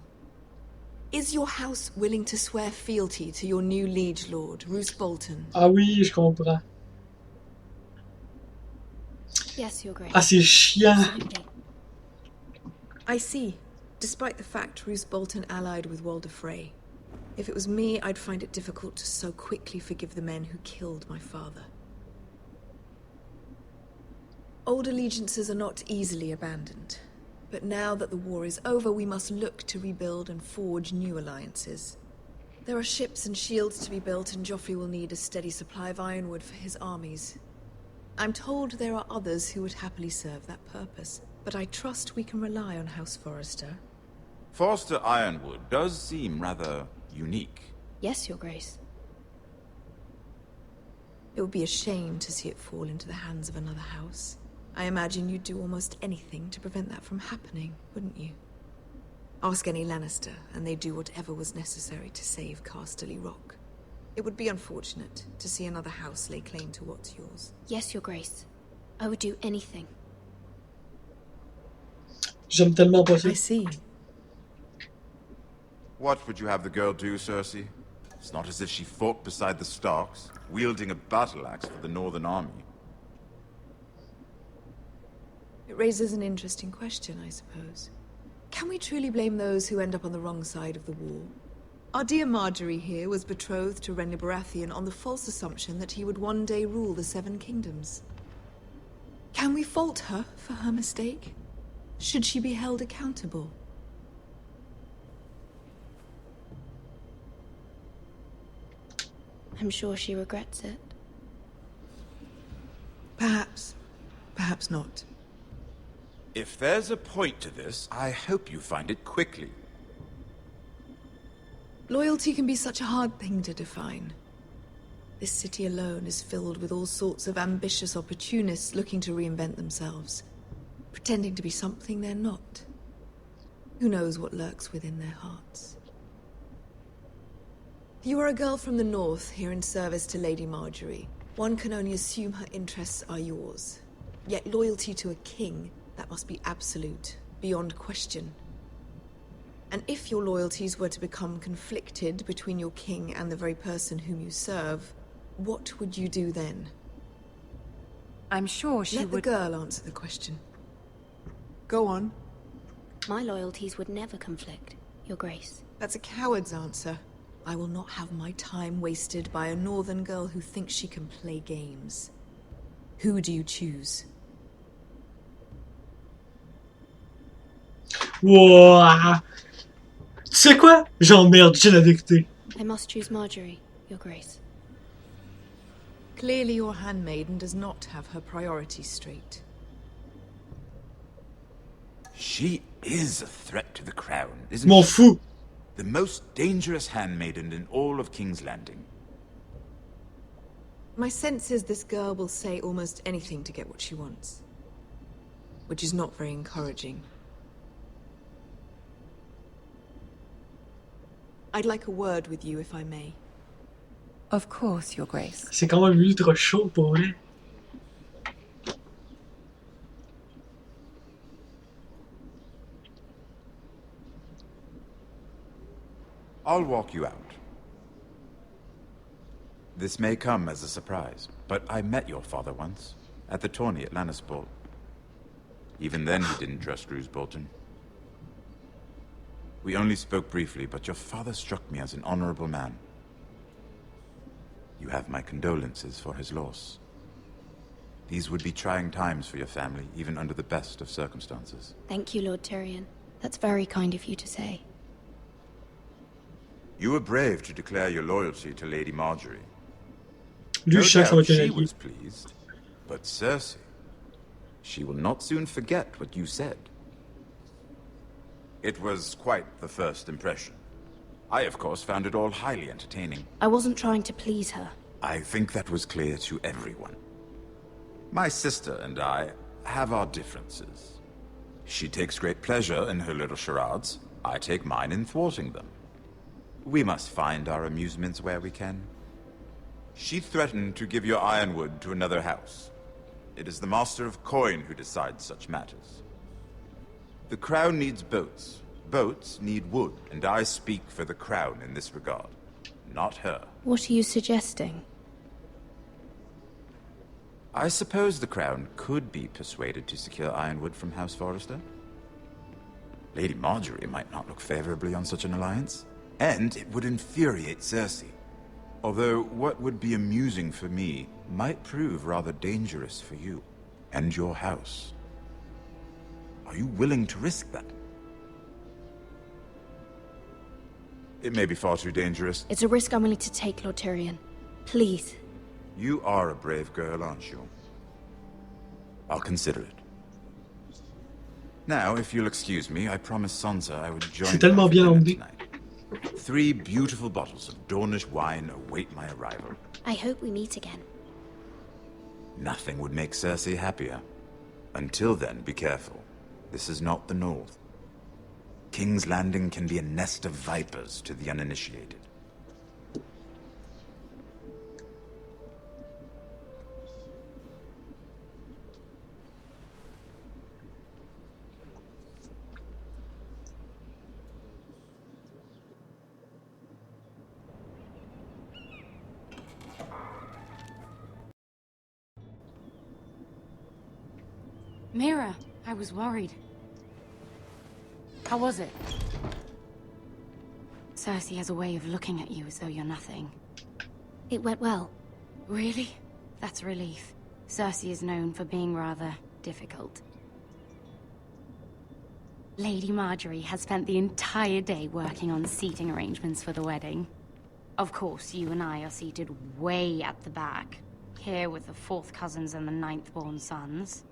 Is your house willing to swear fealty to your new liege lord, Roose Bolton? Ah oui, je comprends. Yes, Your Grace. Ah, c'est chiant. Absolutely. I see. Despite the fact Roose Bolton allied with Walder Frey. If it was me, I'd find it difficult to so quickly forgive the men who killed my father. Old allegiances are not easily abandoned. But now that the war is over, we must look to rebuild and forge new alliances. There are ships and shields to be built, and Joffrey will need a steady supply of ironwood for his armies. I'm told there are others who would happily serve that purpose, but I trust we can rely on House Forrester. Forrester Ironwood does seem rather unique. Yes, Your Grace. It would be a shame to see it fall into the hands of another house. I imagine you'd do almost anything to prevent that from happening, wouldn't you? Ask any Lannister, and they'd do whatever was necessary to save Casterly Rock. It would be unfortunate to see another house lay claim to what's yours. Yes, Your Grace. I would do anything. J'aime tellement pas ça. I see. What would you have the girl do, Cersei? It's not as if she fought beside the Starks, wielding a battle axe for the Northern Army. It raises an interesting question, I suppose. Can we truly blame those who end up on the wrong side of the war? Our dear Marjorie here was betrothed to Renly Baratheon on the false assumption that he would one day rule the Seven Kingdoms. Can we fault her for her mistake? Should she be held accountable? I'm sure she regrets it. Perhaps. Perhaps not. If there's a point to this, I hope you find it quickly. Loyalty can be such a hard thing to define. This city alone is filled with all sorts of ambitious opportunists looking to reinvent themselves, pretending to be something they're not. Who knows what lurks within their hearts? You are a girl from the north, here in service to Lady Marjorie. One can only assume her interests are yours. Yet loyalty to a king, that must be absolute, beyond question. And if your loyalties were to become conflicted between your king and the very person whom you serve, what would you do then? I'm sure she would... Let the girl answer the question. Go on. My loyalties would never conflict, Your Grace. That's a coward's answer. I will not have my time wasted by a northern girl who thinks she can play games. Who do you choose? Wouah! Tu sais quoi? J'emmerde, j'ai la vérité. I must choose Marjorie, Your Grace. Clearly your handmaiden does not have her priorities straight. She is a threat to the crown, isn't M'en she? fous. The most dangerous handmaiden in all of King's Landing. My sense is this girl will say almost anything to get what she wants. Which is not very encouraging. I'd like a word with you, if I may. Of course, Your Grace. C'est quand même ultra chaud pour vrai. I'll walk you out. This may come as a surprise, but I met your father once, at the tourney at Lannisport. Even then he didn't trust Roose Bolton. We only spoke briefly, but your father struck me as an honorable man. You have my condolences for his loss. These would be trying times for your family, even under the best of circumstances. Thank you, Lord Tyrion. That's very kind of you to say. You were brave to declare your loyalty to Lady Marjorie. Lui, No chaque doubt fois she qu'il was pleased, but Cersei, she will not soon forget what you said. It was quite the first impression. I, of course, found it all highly entertaining. I wasn't trying to please her. I think that was clear to everyone. My sister and I have our differences. She takes great pleasure in her little charades. I take mine in thwarting them. We must find our amusements where we can. She threatened to give your ironwood to another house. It is the Master of Coin who decides such matters. The Crown needs boats. Boats need wood, and I speak for the Crown in this regard. Not her. What are you suggesting? I suppose the Crown could be persuaded to secure ironwood from House Forrester. Lady Marjorie might not look favorably on such an alliance, and it would infuriate Cersei. Although what would be amusing for me might prove rather dangerous for you and your house. Are you willing to risk that? It may be far too dangerous. It's a risk I'm willing to take, Lord Tyrion. Please. You are a brave girl, aren't you? I'll consider it. Now, if you'll excuse me, I promised Sansa I would join C'est tellement bien emmené. tonight. 3 beautiful bottles of Dornish wine await my arrival. I hope we meet again. Nothing would make Cersei happier. Until then, be careful. This is not the North. King's Landing can be a nest of vipers to the uninitiated. Mira, I was worried. How was it? Cersei has a way of looking at you as though you're nothing. It went well. Really? That's a relief. Cersei is known for being rather difficult. Lady Marjorie has spent the entire day working on seating arrangements for the wedding. Of course, you and I are seated way at the back, here with the 4th cousins and the 9th-born sons.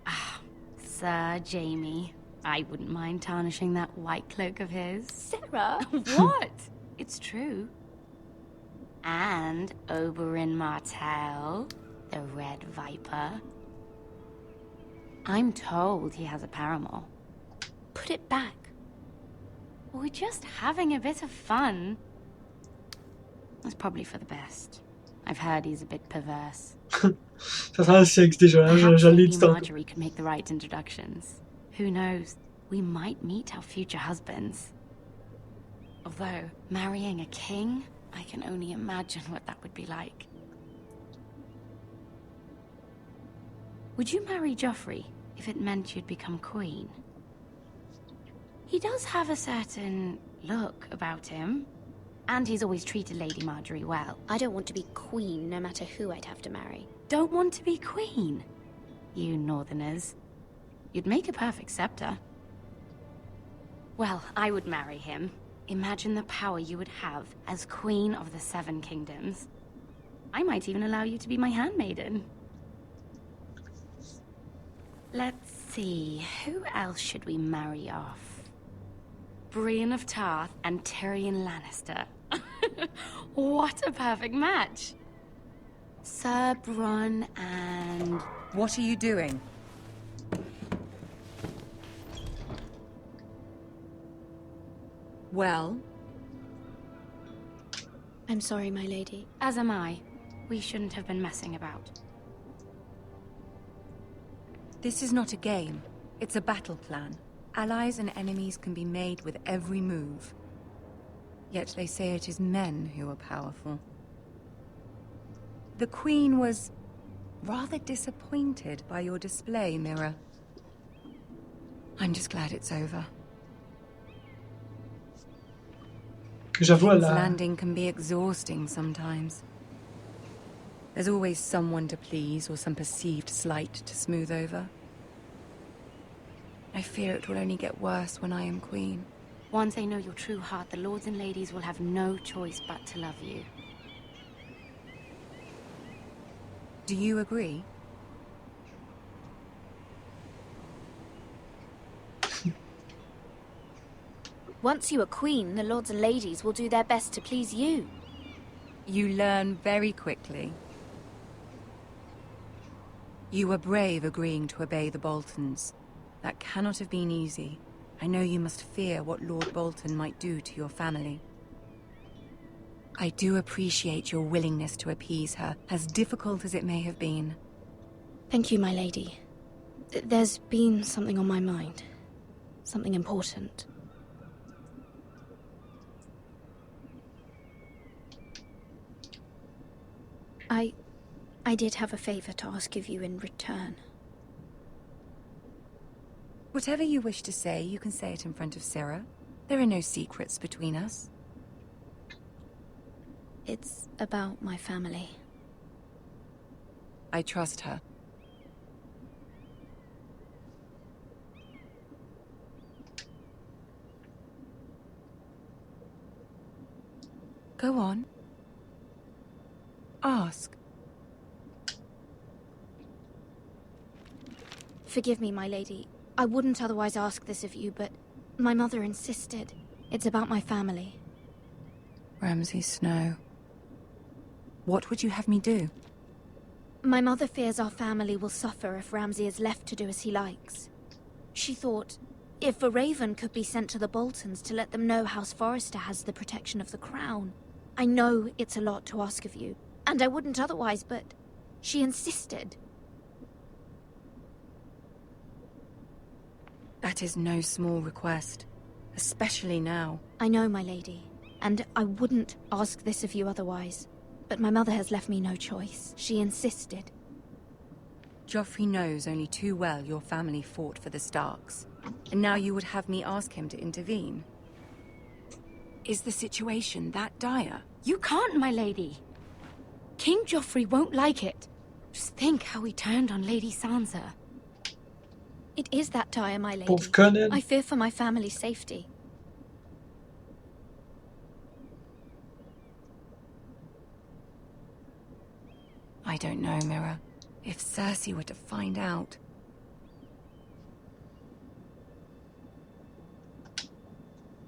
Ah, Sir Jaime. I wouldn't mind tarnishing that white cloak of his. Sarah! What? It's true. And Oberyn Martell, the Red Viper. I'm told he has a paramour. Put it back. We're just having a bit of fun. That's probably for the best. I've heard he's a bit perverse. Ça sent le sexe déjà, hein? Je l'ai dit tantôt. Marjorie could make the right introductions. Who knows? We might meet our future husbands. Although, marrying a king, I can only imagine what that would be like. Would you marry Joffrey if it meant you'd become queen? He does have a certain look about him. And he's always treated Lady Marjorie well. I don't want to be queen, no matter who I'd have to marry. Don't want to be queen? You northerners. You'd make a perfect scepter. Well, I would marry him. Imagine the power you would have as Queen of the 7 Kingdoms. I might even allow you to be my handmaiden. Let's see, who else should we marry off? Brienne of Tarth and Tyrion Lannister. What a perfect match! Sir Bronn and... What are you doing? Well? I'm sorry, my lady. As am I. We shouldn't have been messing about. This is not a game. It's a battle plan. Allies and enemies can be made with every move. Yet they say it is men who are powerful. The Queen was rather disappointed by your display, Mira. I'm just glad it's over. J'avoue, King's la... Landing can be exhausting sometimes. There's always someone to please or some perceived slight to smooth over. I fear it will only get worse when I am queen. Once they know your true heart, the lords and ladies will have no choice but to love you. Do you agree? Once you are queen, the lords and ladies will do their best to please you. You learn very quickly. You were brave agreeing to obey the Boltons. That cannot have been easy. I know you must fear what Lord Bolton might do to your family. I do appreciate your willingness to appease her, as difficult as it may have been. Thank you, my lady. There's been something on my mind. Something important. I did have a favor to ask of you in return. Whatever you wish to say, you can say it in front of Sarah. There are no secrets between us. It's about my family. I trust her. Go on. Ask. Forgive me, my lady. I wouldn't otherwise ask this of you, but my mother insisted. It's about my family. Ramsay Snow. What would you have me do? My mother fears our family will suffer if Ramsay is left to do as he likes. She thought, if a raven could be sent to the Boltons to let them know House Forrester has the protection of the crown. I know it's a lot to ask of you, and I wouldn't otherwise, but she insisted. That is no small request, especially now. I know, my lady, and I wouldn't ask this of you otherwise. But my mother has left me no choice. She insisted. Joffrey knows only too well your family fought for the Starks. And now you would have me ask him to intervene? Is the situation that dire? You can't, my lady. King Joffrey won't like it. Just think how he turned on Lady Sansa. It is that dire, my lady. I fear for my family's safety. I don't know, Mira. If Cersei were to find out...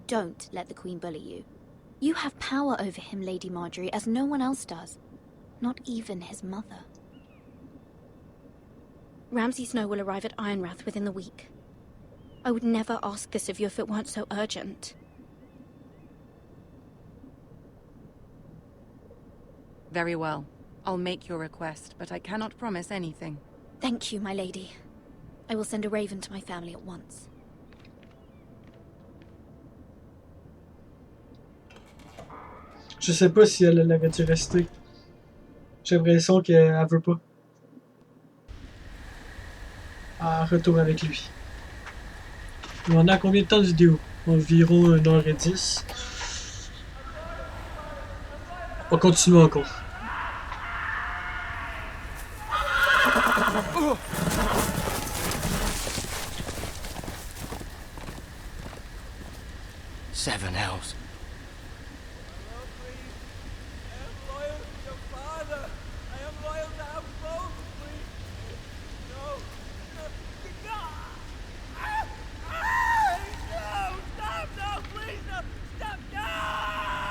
Don't let the Queen bully you. You have power over him, Lady Marjorie, as no one else does. Not even his mother. Ramsay Snow will arrive at Ironrath within the week. I would never ask this of you if it weren't so urgent. Very well. I'll make your request, but I cannot promise anything. Thank you, my lady. I will send a raven to my family at once. Je sais pas si elle l'aurait dû rester. J'ai l'impression qu'elle veut pas. Ah, retour avec lui. On a combien de temps de vidéo? Environ 1h10. On continue encore. Seven hells.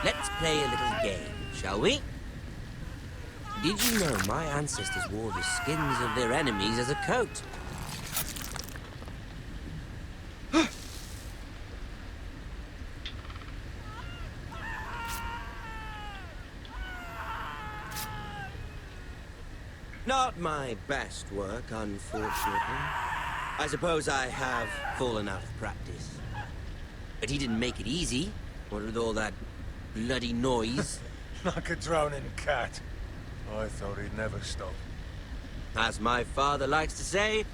Let's play a little game, shall we? Did you know my ancestors wore the skins of their enemies as a coat? Not my best work, unfortunately. I suppose I have fallen out of practice. But he didn't make it easy, what with all that bloody noise. Like a drowning cat. I thought he'd never stop. As my father likes to say,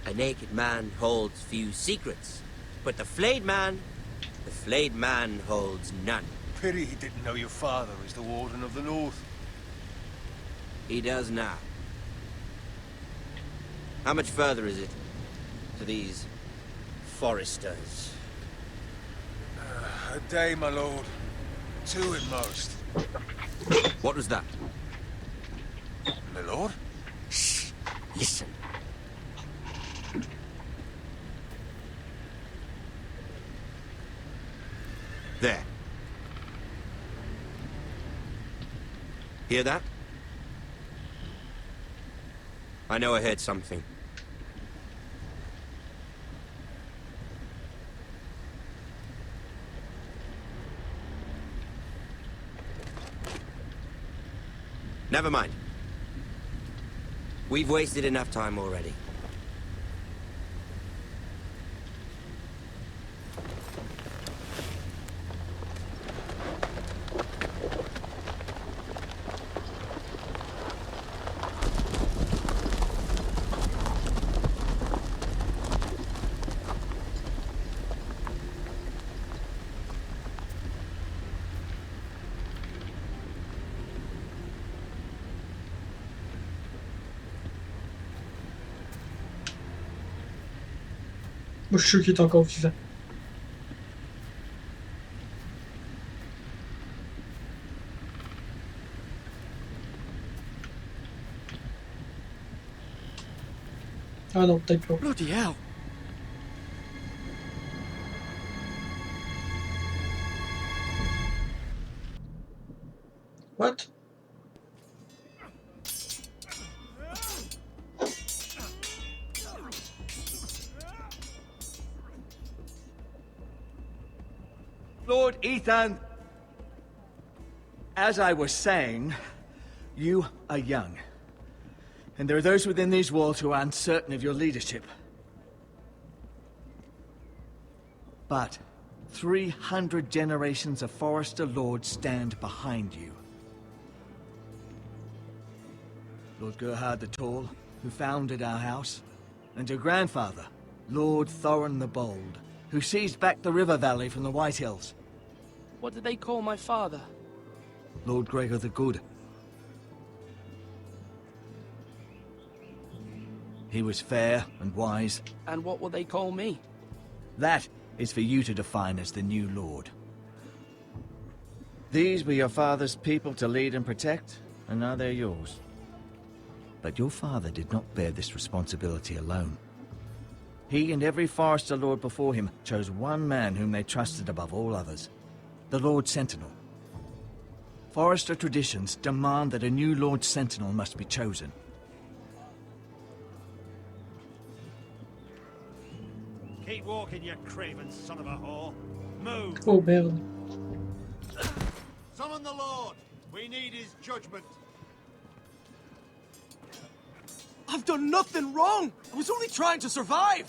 a naked man holds few secrets. But the flayed man holds none. Pity he didn't know your father is the Warden of the North. He does now. How much further is it to these Foresters? A day, my lord. 2 at most. What was that? My lord? Shh! Listen. There. Hear that? I know I heard something. Never mind. We've wasted enough time already. Moi, je suis sûr qu'il est encore vivant. Ah non, peut-être pas. Bloody hell. What? Lord Ethan, as I was saying, you are young. And there are those within these walls who are uncertain of your leadership. But 300 generations of Forester Lords stand behind you. Lord Gerhard the Tall, who founded our house, and your grandfather, Lord Thorin the Bold, who seized back the river valley from the White Hills. What did they call my father? Lord Gregor the Good. He was fair and wise. And what will they call me? That is for you to define as the new lord. These were your father's people to lead and protect, and now they're yours. But your father did not bear this responsibility alone. He and every Forester Lord before him chose one man whom they trusted above all others, the Lord Sentinel. Forester traditions demand that a new Lord Sentinel must be chosen. Keep walking, you craven son of a whore. Move. Oh merde. Summon the Lord. We need his judgment. I've done nothing wrong. I was only trying to survive.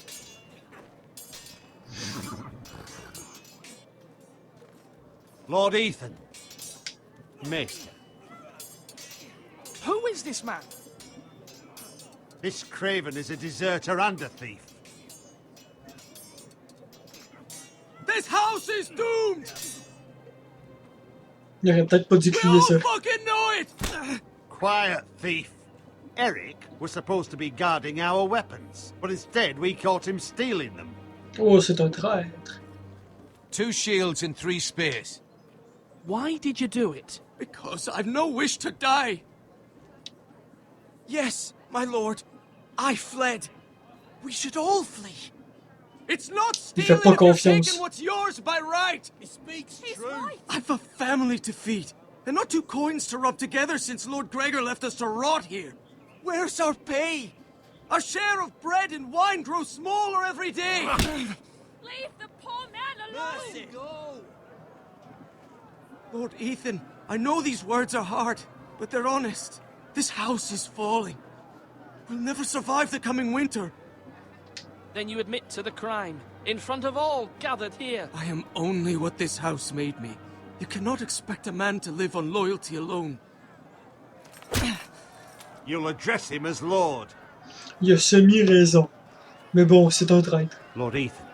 Lord Ethan. Maester. Who is this man? This craven is a deserter and a thief. This house is doomed. Il aurait peut-être pas dû crier ça. Fucking know it. Quiet, thief. Eric was supposed to be guarding our weapons, but instead we caught him stealing them. Oh, c'est un traître. 2 shields and 3 spears. Why did you do it? Because I've no wish to die. Yes, my lord. I fled. We should all flee. It's not Il fait stealing pas if you're confiance. taking what's yours by right. He speaks truth. I've a family to feed, and not 2 coins to rub together since Lord Gregor left us to rot here. Where's our pay? Our share of bread and wine grows smaller every day. Leave the poor man alone! Go. Lord Ethan, I know these words are hard, but they're honest. This house is falling. We'll never survive the coming winter. Then you admit to the crime, in front of all gathered here. I am only what this house made me. You cannot expect a man to live on loyalty alone. You'll address him as Lord. Il a semi-raison. Mais bon, c'est un traître. Lord Ethan,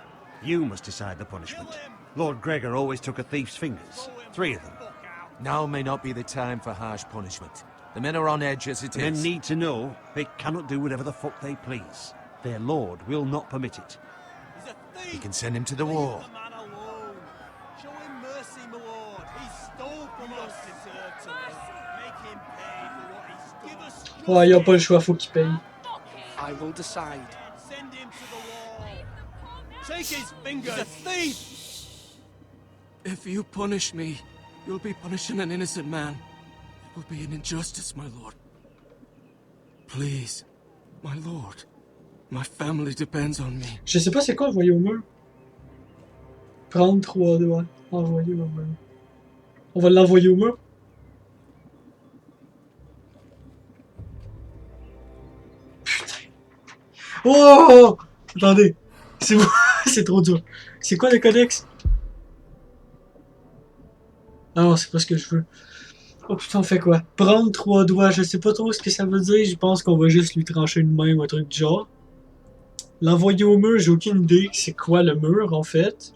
you must decide the punishment. Lord Gregor always took a thief's fingers. 3 of them. Now may not be the time for harsh punishment. The men are on edge as it The men is. need to know they cannot do whatever the fuck they please. Their lord will not permit it. We can send him to the war. Show him mercy, my lord. He stole from us. Make him pay for what he stole. Ouais, il a pas le choix, faut qu'il paye. I will decide. Send him to the wall. Take his fingers. He's a thief. If you punish me, you'll be punishing an innocent man. It will be an injustice, my lord. Please, my lord. My family depends on me. Je sais pas c'est quoi envoyer au mur. Prendre 3 doigts. Envoyer au mur. On va l'envoyer au mur. Putain. Oh! Attendez. C'est c'est trop dur. C'est quoi le codex? Ah non, c'est pas ce que je veux. Oh putain, on fait quoi? Prendre 3 doigts. Je sais pas trop ce que ça veut dire. Je pense qu'on va juste lui trancher une main ou un truc du genre. L'envoyer au mur, j'ai aucune idée c'est quoi le mur en fait.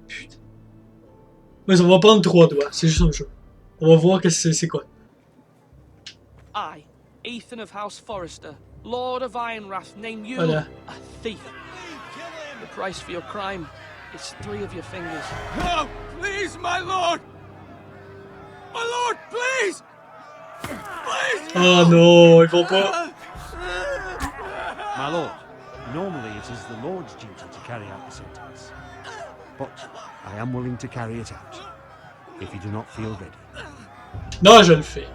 Putain. Mais on va prendre 3 doigts, c'est juste un jeu. On va voir que c'est quoi. I, Ethan of House Forester, Lord of Ironwrath, name you Voilà. a thief. The price for your crime is 3 of your fingers. No, please, my lord! My lord, please! Oh non, ils vont pas. My lord, normally it is the Lord's duty to carry out the sentence. But I am willing to carry it out, if you do not feel ready. Non, je le fais.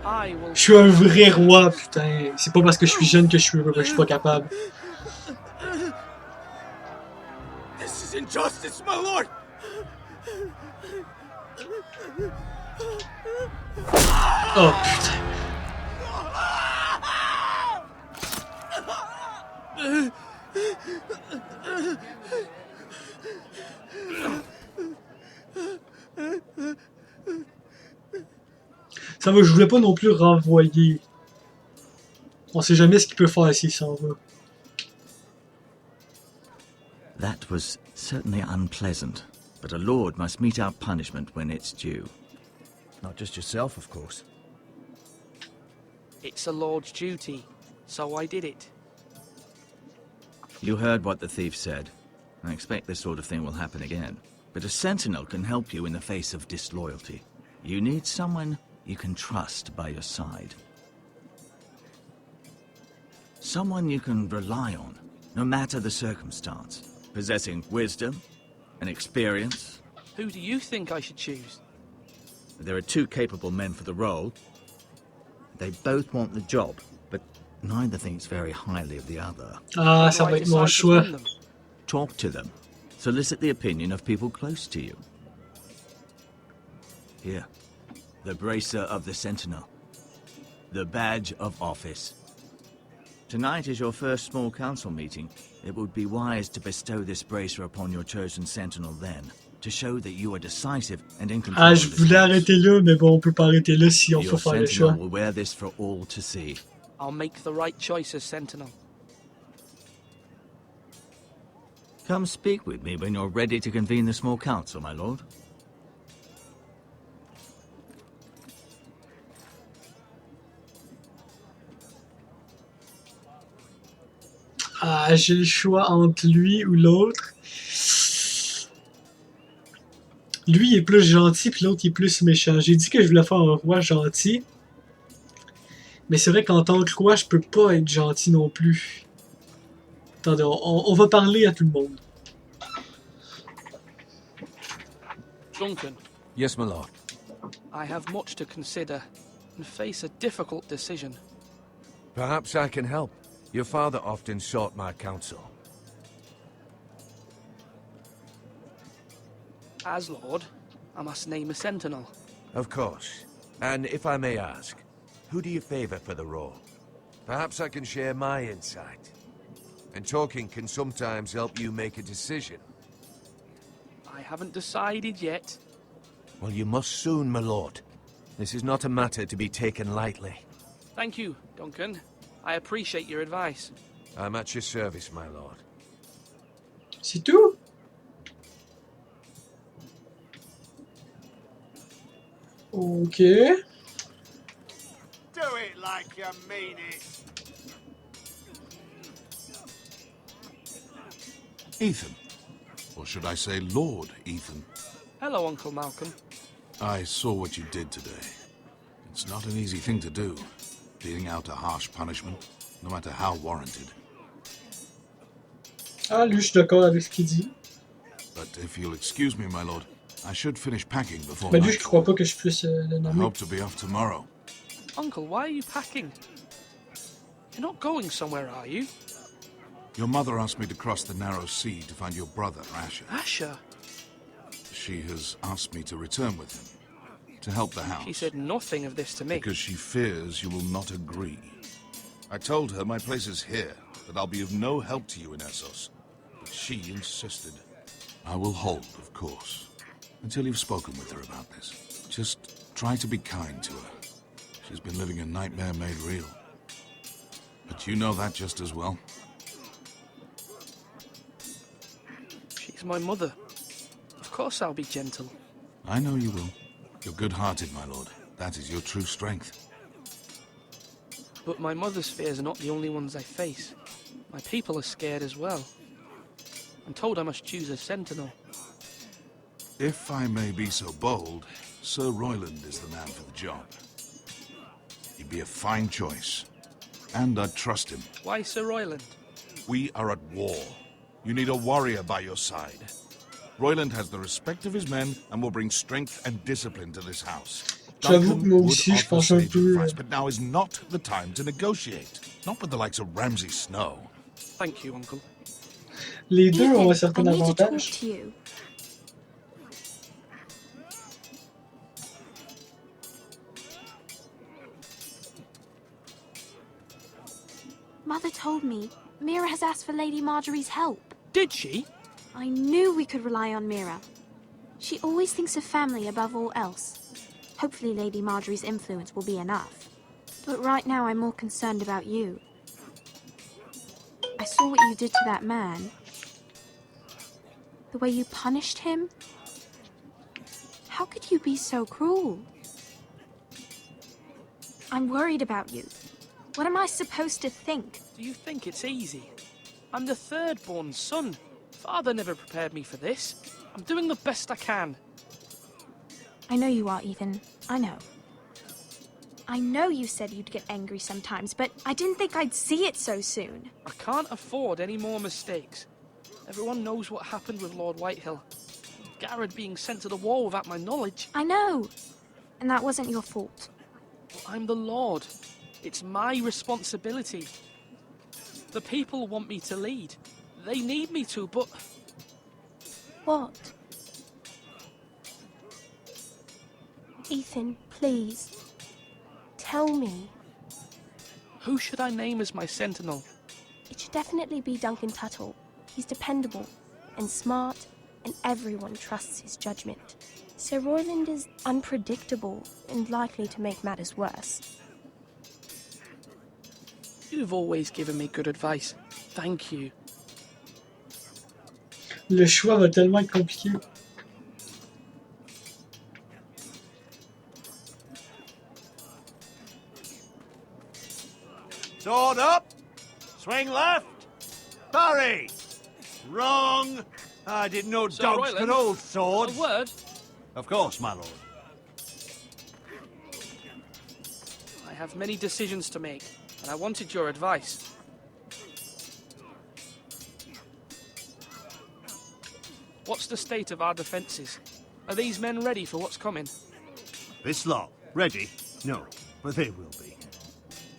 Je suis un vrai roi, putain. C'est pas parce que je suis jeune que je suis pas capable. This is injustice, my lord! Oh putain. Ça va, je voulais pas non plus renvoyer. On sait jamais ce qu'il peut faire s'il s'en va. That was certainly unpleasant, but a lord must mete out punishment when it's due. Not just yourself, of course. It's a lord's duty, so I did it. You heard what the thief said. I expect this sort of thing will happen again. But a sentinel can help you in the face of disloyalty. You need someone you can trust by your side. Someone you can rely on, no matter the circumstance. Possessing wisdom and experience. Who do you think I should choose? There are two capable men for the role. They both want the job, but neither thinks very highly of the other. Ah, ça va être mon choix. Talk to them. Solicit the opinion of people close to you. Here, the bracer of the Sentinel. The badge of office. Tonight is your first small council meeting. It would be wise to bestow this bracer upon your chosen sentinel then, to show that you are decisive and in control. Ah, je voulais arrêter là, mais bon, on peut pas arrêter là si on faut faire le choix. Will wear this for all to see. I'll make the right choice as sentinel. Come speak with me when you're ready to convene the small council, my lord. Ah, j'ai le choix entre lui ou l'autre. Lui il est plus gentil, puis l'autre il est plus méchant. J'ai dit que je voulais faire un roi gentil. Mais c'est vrai qu'en tant que roi, je peux pas être gentil non plus. Attendez, on va parler à tout le monde. Duncan. Yes, my lord. I have much to consider and face a difficult decision. Perhaps I can help. Your father often sought my counsel. As Lord, I must name a sentinel. Of course. And if I may ask, who do you favor for the role? Perhaps I can share my insight. And talking can sometimes help you make a decision. I haven't decided yet. Well, you must soon, my lord. This is not a matter to be taken lightly. Thank you, Duncan. I appreciate your advice. I'm at your service, my lord. C'est tout? Ok. Do it like you mean it. Ethan. Or should I say Lord Ethan? Hello, Uncle Malcolm. I saw what you did today. It's not an easy thing to do, dealing out a harsh punishment, no matter how warranted. Ah, lui, je suis d'accord avec ce qu'il dit. But if you'll excuse me, my lord, I should finish packing before Mais lui, je night. crois pas que je puisse le I nommer. hope to be off tomorrow. Uncle, why are you packing? You're not going somewhere, are you? Your mother asked me to cross the narrow sea to find your brother, Asher. Asher? She has asked me to return with him, to help the house. She said nothing of this to me. Because she fears you will not agree. I told her my place is here, that I'll be of no help to you in Essos. But she insisted. I will hold, of course, until you've spoken with her about this. Just try to be kind to her. She's been living a nightmare made real. But you know that just as well. She's my mother. Of course I'll be gentle. I know you will. You're good-hearted, my lord. That is your true strength. But my mother's fears are not the only ones I face. My people are scared as well. I'm told I must choose a sentinel. If I may be so bold, Sir Royland is the man for the job. He He'd be a fine choice. And I'd trust him. Why Sir Royland? We are at war. You need a warrior by your side. Royland has the respect of his men and will bring strength and discipline to this house. J'avoue que moi aussi, je pense un peu... But now is not the time to negotiate. Not with the likes of Ramsay Snow. Thank you, Uncle. Les deux ont un Ethan, certain I need to talk avantage. to you. Mother told me Mira has asked for Lady Marjorie's help. Did she? I knew we could rely on Mira. She always thinks of family above all else. Hopefully Lady Marjorie's influence will be enough. But right now I'm more concerned about you. I saw what you did to that man. The way you punished him. How could you be so cruel? I'm worried about you. What am I supposed to think? Do you think it's easy? I'm the third-born son. Father never prepared me for this. I'm doing the best I can. I know you are, Ethan. I know. I know you said you'd get angry sometimes, but I didn't think I'd see it so soon. I can't afford any more mistakes. Everyone knows what happened with Lord Whitehill. Garrett being sent to the war without my knowledge. I know. And that wasn't your fault. But I'm the Lord. It's my responsibility. The people want me to lead. They need me to, but... What? Ethan, please. Tell me. Who should I name as my sentinel? It should definitely be Duncan Tuttle. He's dependable and smart, and everyone trusts his judgment. Sir Royland is unpredictable and likely to make matters worse. You've always given me good advice. Thank you. Le choix va tellement être compliqué. Sword up! Swing left! Parry! Wrong! I didn't know Sir dogs Royland, could hold swords. A word? Of course, my lord. I have many decisions to make, and I wanted your advice. What's the state of our defences? Are these men ready for what's coming? This lot, ready? No, but they will be.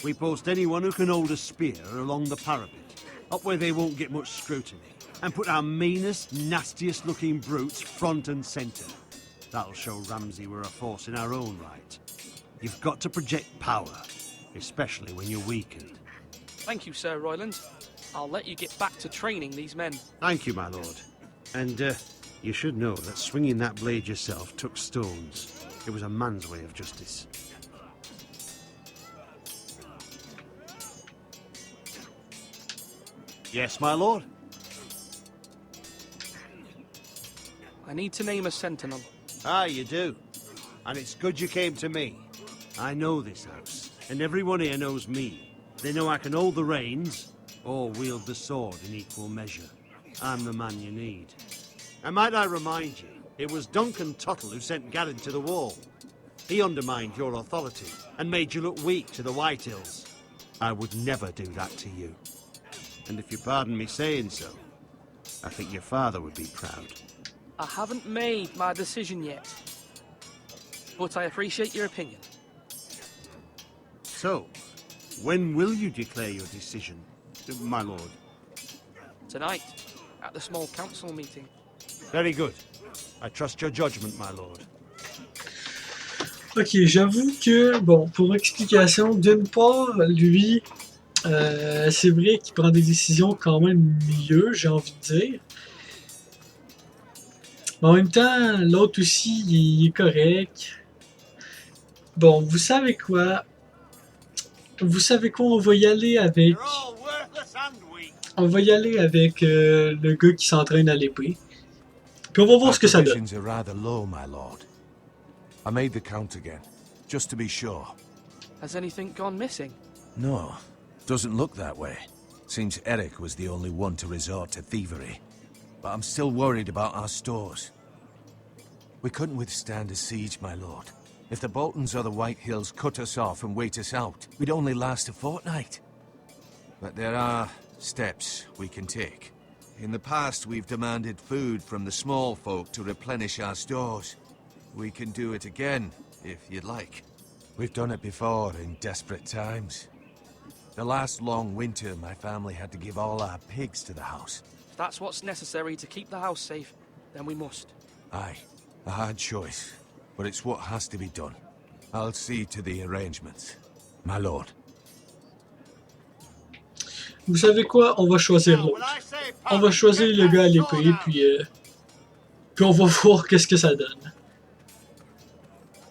We post anyone who can hold a spear along the parapet, up where they won't get much scrutiny, and put our meanest, nastiest looking brutes front and centre. That'll show Ramsay we're a force in our own right. You've got to project power, especially when you're weakened. Thank you, Sir Royland. I'll let you get back to training these men. Thank you, my lord. And, you should know that swinging that blade yourself took stones. It was a man's way of justice. Yes, my lord? I need to name a sentinel. Ah, you do. And it's good you came to me. I know this house, and everyone here knows me. They know I can hold the reins, or wield the sword in equal measure. I'm the man you need. And might I remind you, it was Duncan Tuttle who sent Garrett to the wall. He undermined your authority, and made you look weak to the Whitehills. I would never do that to you. And if you pardon me saying so, I think your father would be proud. I haven't made my decision yet, but I appreciate your opinion. So, when will you declare your decision, my lord? Tonight, at the small council meeting. Very good. I trust your judgment, my lord. Ok, j'avoue que, bon, pour explication, d'une part, lui, c'est vrai qu'il prend des décisions quand même mieux, j'ai envie de dire. Mais en même temps, l'autre aussi, il est correct. Bon, vous savez quoi? Vous savez quoi? On va y aller avec... On va y aller avec le gars qui s'entraîne à l'épée. Puis on va voir ce que ça donne. Provisions are rather low, my lord. I made the count again, just to be sure. Has anything gone missing? No, doesn't look that way. Seems Eric was the only one to resort to thievery. But I'm still worried about our stores. We couldn't withstand a siege, my lord. If the Boltons or the White Hills cut us off and wait us out, we'd only last a fortnight. But there are steps we can take. In the past, we've demanded food from the small folk to replenish our stores. We can do it again, if you'd like. We've done it before in desperate times. The last long winter, my family had to give all our pigs to the house. If that's what's necessary to keep the house safe, then we must. Aye, a hard choice, but it's what has to be done. I'll see to the arrangements, my lord. Vous savez quoi? On va choisir l'autre. On va choisir le gars à l'épée, puis on va voir qu'est-ce que ça donne.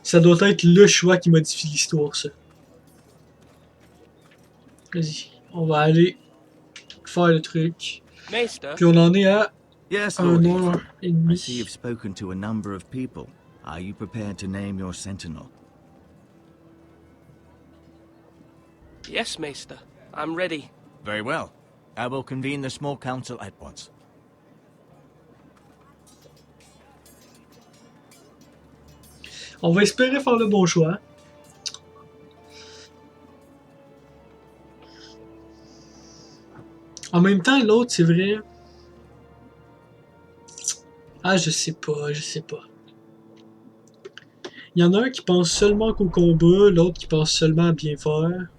Ça doit être le choix qui modifie l'histoire, ça. Vas-y, on va aller faire le truc. Puis on en est à Yes, 1 Lord heure et I demie. see you've spoken to a number of people. Are you prepared to name your sentinel? Yes, Maester. I'm ready. Very well. I will convene the small council at once. On va espérer faire le bon choix. En même temps, l'autre, c'est vrai. Ah, je sais pas. Il y en a un qui pense seulement qu'au combat, l'autre qui pense seulement à bien faire.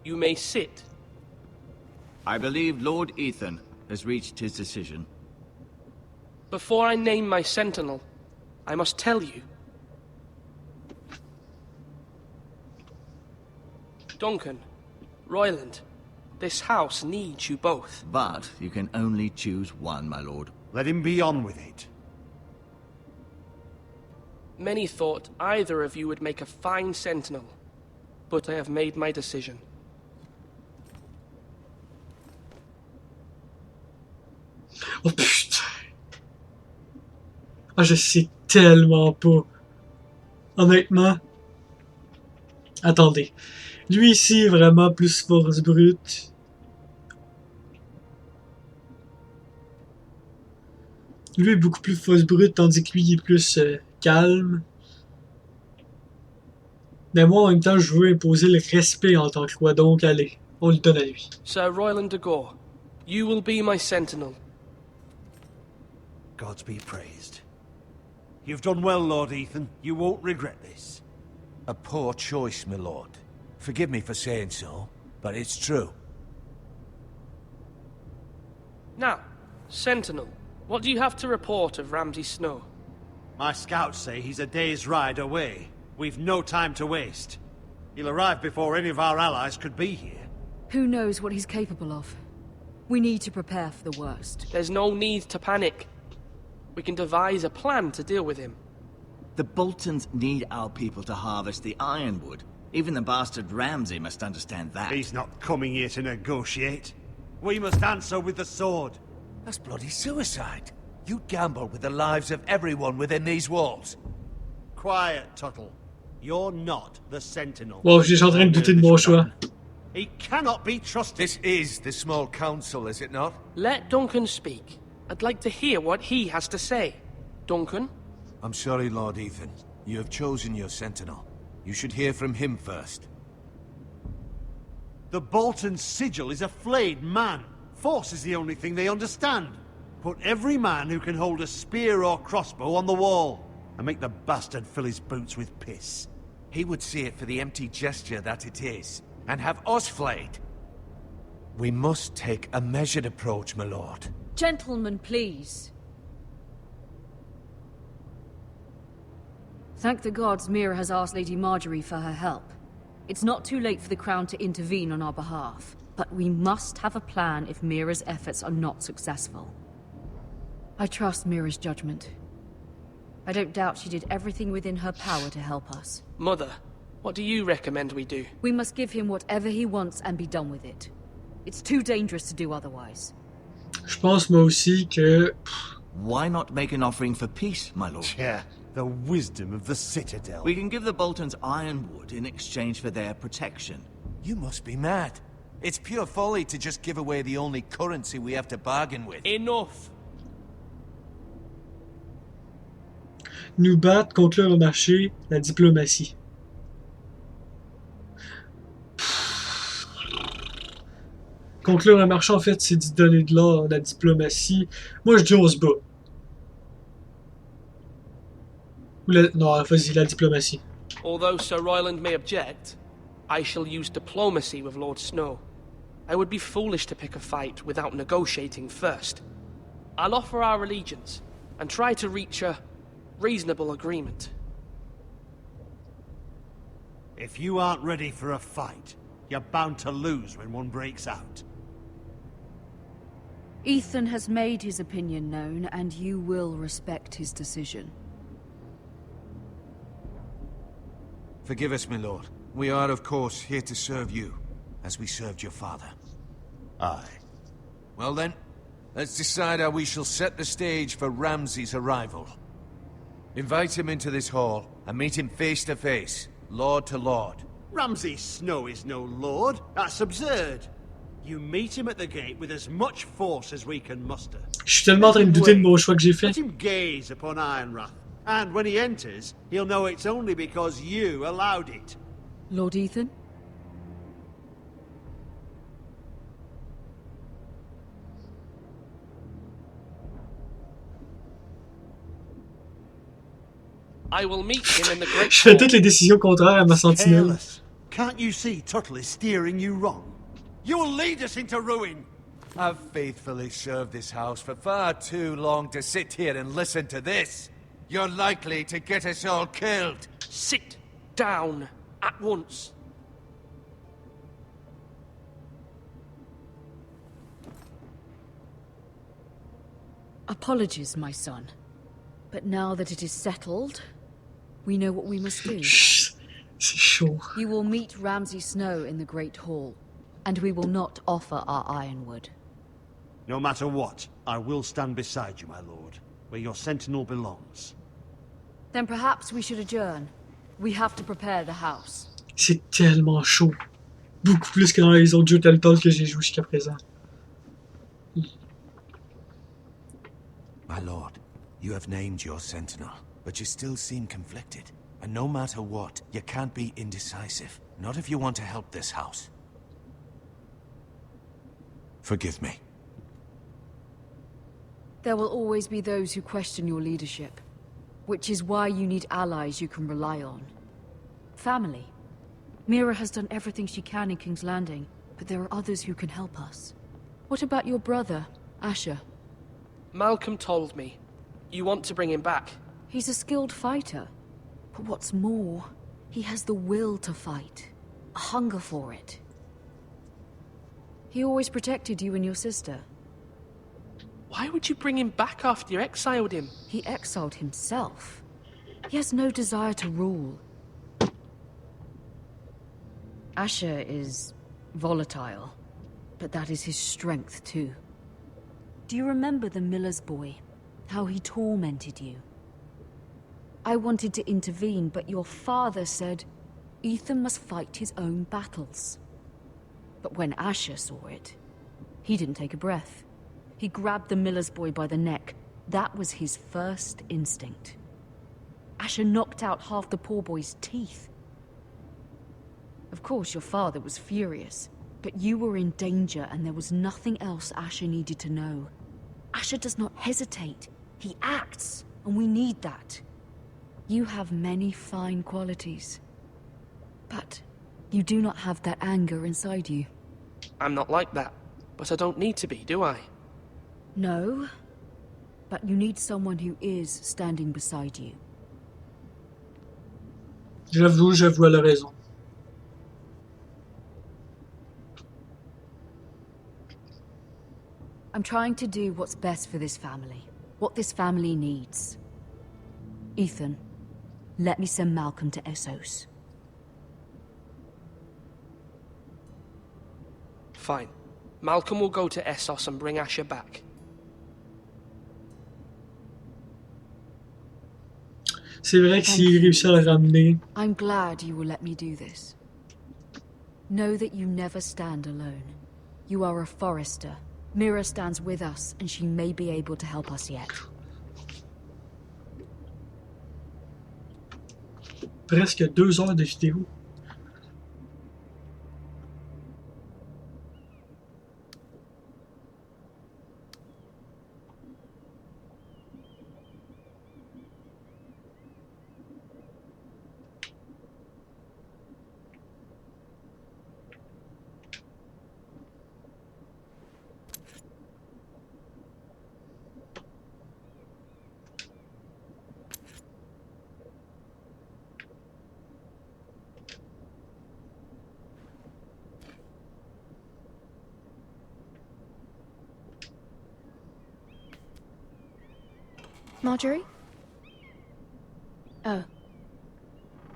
You may sit. I believe Lord Ethan has reached his decision. Before I name my sentinel, I must tell you. Duncan, Royland, this house needs you both. But you can only choose one, my lord. Let him be on with it. Many thought either of you would make a fine sentinel, but I have made my decision. Oh putain! Ah, je sais tellement pas. Honnêtement. Attendez. Lui ici est vraiment plus force brute. Lui est beaucoup plus force brute, tandis que lui il est plus calme. Mais moi en même temps je veux imposer le respect en tant que roi, donc allez, on le donne à lui. Sir Royland de Gore, you will be my sentinel. Gods be praised. You've done well, Lord Ethan. You won't regret this. A poor choice, my lord. Forgive me for saying so, but it's true. Now, Sentinel, what do you have to report of Ramsay Snow? My scouts say he's a day's ride away. We've no time to waste. He'll arrive before any of our allies could be here. Who knows what he's capable of? We need to prepare for the worst. There's no need to panic. We can devise a plan to deal with him. The Boltons need our people to harvest the ironwood. Even the bastard Ramsay must understand that. He's not coming here to negotiate. We must answer with the sword. That's bloody suicide. You gamble with the lives of everyone within these walls. Quiet, Tuttle. You're not the Sentinel. Wow, je suis en train de douter de mon choix. He cannot be trusted. This is the small council, is it not? Let Duncan speak. I'd like to hear what he has to say. Duncan? I'm sorry, Lord Ethan. You have chosen your sentinel. You should hear from him first. The Bolton sigil is a flayed man. Force is the only thing they understand. Put every man who can hold a spear or crossbow on the wall, and make the bastard fill his boots with piss. He would see it for the empty gesture that it is, and have us flayed. We must take a measured approach, my lord. Gentlemen, please. Thank the gods Mira has asked Lady Marjorie for her help. It's not too late for the Crown to intervene on our behalf, but we must have a plan if Mira's efforts are not successful. I trust Mira's judgment. I don't doubt she did everything within her power to help us. Mother, what do you recommend we do? We must give him whatever he wants and be done with it. It's too dangerous to do otherwise. Je pense moi aussi que... Why not make an offering for peace, my lord? Yeah, the wisdom of the Citadel. We can give the Boltons ironwood in exchange for their protection. You must be mad. It's pure folly to just give away the only currency we have to bargain with. Enough. Nous battre, conclure le marché, la diplomatie. Conclure un marché, en fait, c'est d'y donner de l'or, la diplomatie. Moi, je dis on se bat. Non, vas-y, la diplomatie. Although Sir Royland may object, I shall use diplomacy with Lord Snow. I would be foolish to pick a fight without negotiating first. I'll offer our allegiance and try to reach a reasonable agreement. If you aren't ready for a fight, you're bound to lose when one breaks out. Ethan has made his opinion known, and you will respect his decision. Forgive us, my lord. We are, of course, here to serve you, as we served your father. Aye. Well then, let's decide how we shall set the stage for Ramsay's arrival. Invite him into this hall, and meet him face to face, lord to lord. Ramsay Snow is no lord. That's absurd. You meet him at the gate with as much force as we can muster. Je suis tellement en train de douter de mon choix que j'ai fait. Let him gaze upon Ironrath, and when he enters, he'll know it's only because you allowed it. Lord Ethan? I will meet him in the great Je fais toutes les décisions contraires à ma sentinelle. Careless. Can't you see Tuttle is steering you wrong? You'll lead us into ruin! I've faithfully served this house for far too long to sit here and listen to this. You're likely to get us all killed. Sit down at once. Apologies, my son. But now that it is settled, we know what we must do. Chut, c'est chaud. You will meet Ramsay Snow in the Great Hall, and we will not offer our ironwood. No matter what, I will stand beside you, my lord, where your sentinel belongs. Then perhaps we should adjourn. We have to prepare the house. C'est tellement chaud. Beaucoup plus que dans les autres jeux Telltale que j'ai joué jusqu'à présent. My lord, you have named your sentinel, but you still seem conflicted. And no matter what, you can't be indecisive. Not if you want to help this house. Forgive me. There will always be those who question your leadership, which is why you need allies you can rely on. Family. Mira has done everything she can in King's Landing, but there are others who can help us. What about your brother, Asher? Malcolm told me. You want to bring him back. He's a skilled fighter. But what's more, he has the will to fight. A hunger for it. He always protected you and your sister. Why would you bring him back after you exiled him? He exiled himself. He has no desire to rule. Asher is volatile, but that is his strength too. Do you remember the miller's boy? How he tormented you? I wanted to intervene, but your father said Ethan must fight his own battles. But when Asher saw it, he didn't take a breath. He grabbed the miller's boy by the neck. That was his first instinct. Asher knocked out half the poor boy's teeth. Of course, your father was furious, but you were in danger and there was nothing else Asher needed to know. Asher does not hesitate. He acts, and we need that. You have many fine qualities, but you do not have that anger inside you. I'm not like that, but I don't need to be, do I? No, but you need someone who is standing beside you. J'avoue, elle a raison. I'm trying to do what's best for this family, what this family needs. Ethan, let me send Malcolm to Essos. Fine. Malcolm will go to Essos and bring Asher back. C'est vrai que s'il réussit à le ramener. I'm glad you will let me do this. Know that you never stand alone. You are a Forrester. Mira stands with us, and she may be able to help us yet. Presque 2 heures de vidéo. Marjorie? Oh.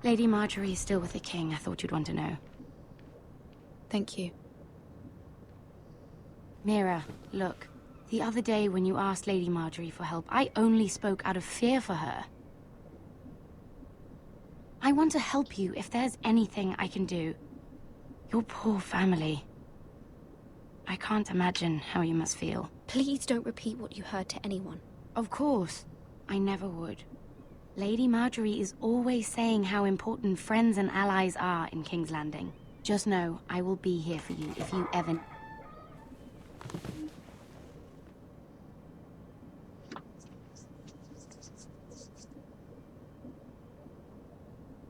Lady Marjorie is still with the king. I thought you'd want to know. Thank you. Mira, look. The other day when you asked Lady Marjorie for help, I only spoke out of fear for her. I want to help you if there's anything I can do. Your poor family. I can't imagine how you must feel. Please don't repeat what you heard to anyone. Of course. I never would. Lady Marjorie is always saying how important friends and allies are in King's Landing. Just know, I will be here for you if you ever...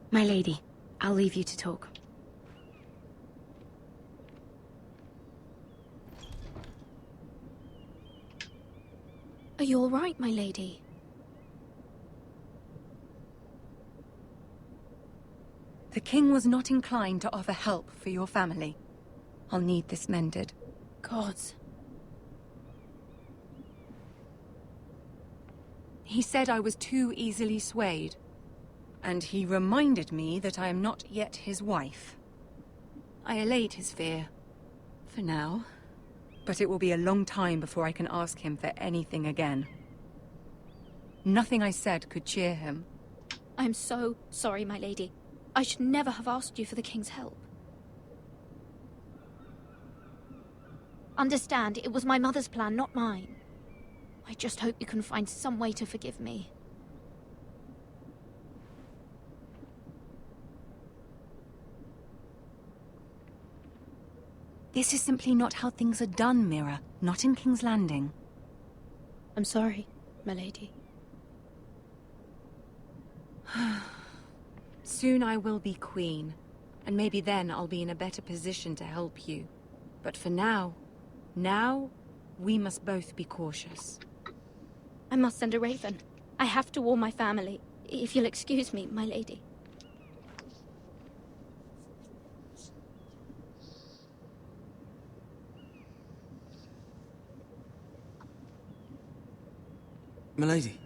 My lady, I'll leave you to talk. Are you all right, my lady? The king was not inclined to offer help for your family. I'll need this mended. Gods. He said I was too easily swayed. And he reminded me that I am not yet his wife. I allayed his fear. For now. But it will be a long time before I can ask him for anything again. Nothing I said could cheer him. I'm so sorry, my lady. I should never have asked you for the king's help. Understand, it was my mother's plan, not mine. I just hope you can find some way to forgive me. This is simply not how things are done, Mira. Not in King's Landing. I'm sorry, my lady. Soon I will be queen, and maybe then I'll be in a better position to help you. But for now, we must both be cautious. I must send a raven. I have to warn my family. If you'll excuse me, my lady. Milady.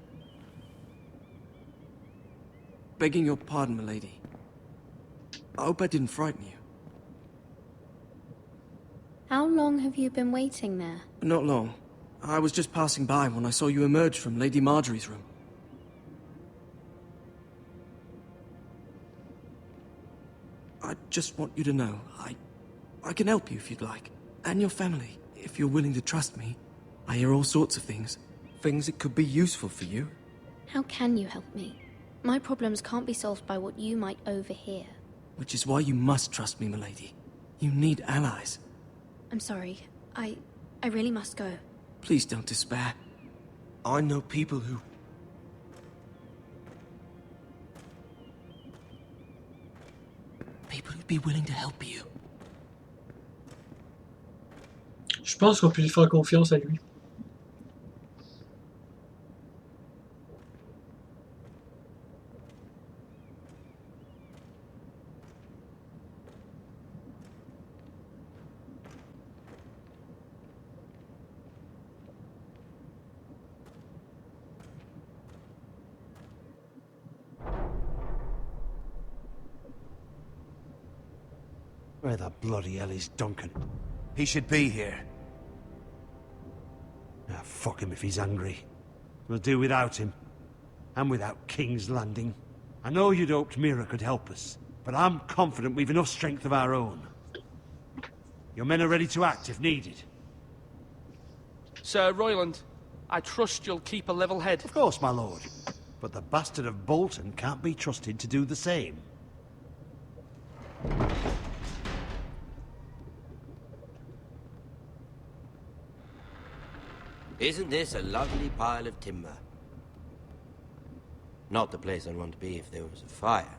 Begging your pardon, milady. I hope I didn't frighten you. How long have you been waiting there? Not long. I was just passing by when I saw you emerge from Lady Marjorie's room. I just want you to know, I can help you if you'd like. And your family, if you're willing to trust me. I hear all sorts of things. Things that could be useful for you. How can you help me? My problems can't be solved by what you might overhear. Which is why you must trust me, milady. You need allies. I'm sorry. I really must go. Please don't despair. I know people who... People who'd be willing to help you. Je pense qu'on peut lui faire confiance à lui. Where the bloody hell is Duncan? He should be here. Ah, fuck him if he's angry. We'll do without him. And without King's Landing. I know you'd hoped Mira could help us, but I'm confident we've enough strength of our own. Your men are ready to act if needed. Sir Royland, I trust you'll keep a level head. Of course, my lord. But the bastard of Bolton can't be trusted to do the same. Isn't this a lovely pile of timber? Not the place I'd want to be if there was a fire.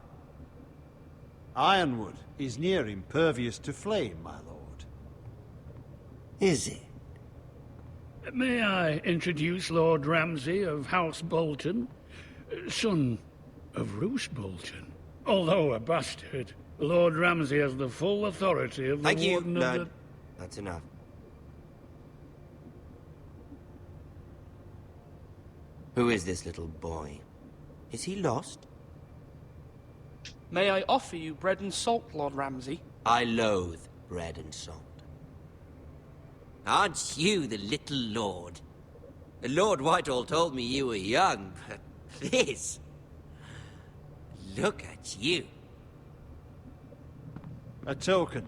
Ironwood is near impervious to flame, my lord. Is it? May I introduce Lord Ramsay of House Bolton, son of Roose Bolton. Although a bastard, Lord Ramsay has the full authority of the Thank you, Warden of Lord. the... That's enough. Who is this little boy? Is he lost? May I offer you bread and salt, Lord Ramsay? I loathe bread and salt. Aren't you the little lord? Lord Whitehall told me you were young, but this... Look at you. A token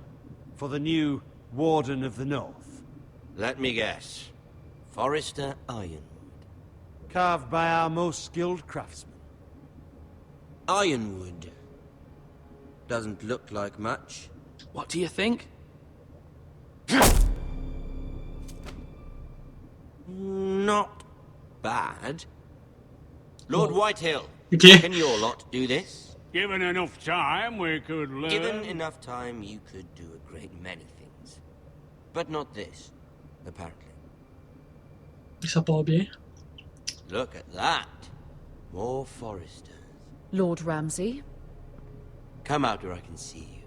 for the new Warden of the North. Let me guess. Forrester Ironwood. Carved by our most skilled craftsmen. Ironwood. Doesn't look like much. What do you think? Not bad. Lord Whitehill, Okay. can your lot do this? Given enough time, we could learn... Given enough time, you could do a great many things. But not this, apparently. Ça part bien. Look at that. More Foresters. Lord Ramsay? Come out where I can see you.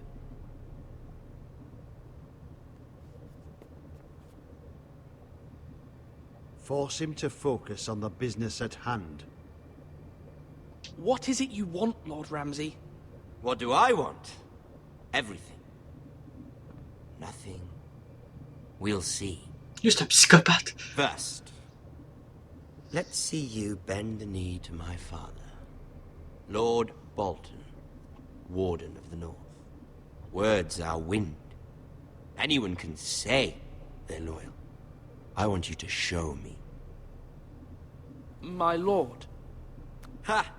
Force him to focus on the business at hand. What is it you want, Lord Ramsay? What do I want? Everything. Nothing. We'll see. Juste un psychopathe. First, let's see you bend the knee to my father, Lord Bolton, Warden of the North. Words are wind. Anyone can say they're loyal. I want you to show me. My lord. Ha!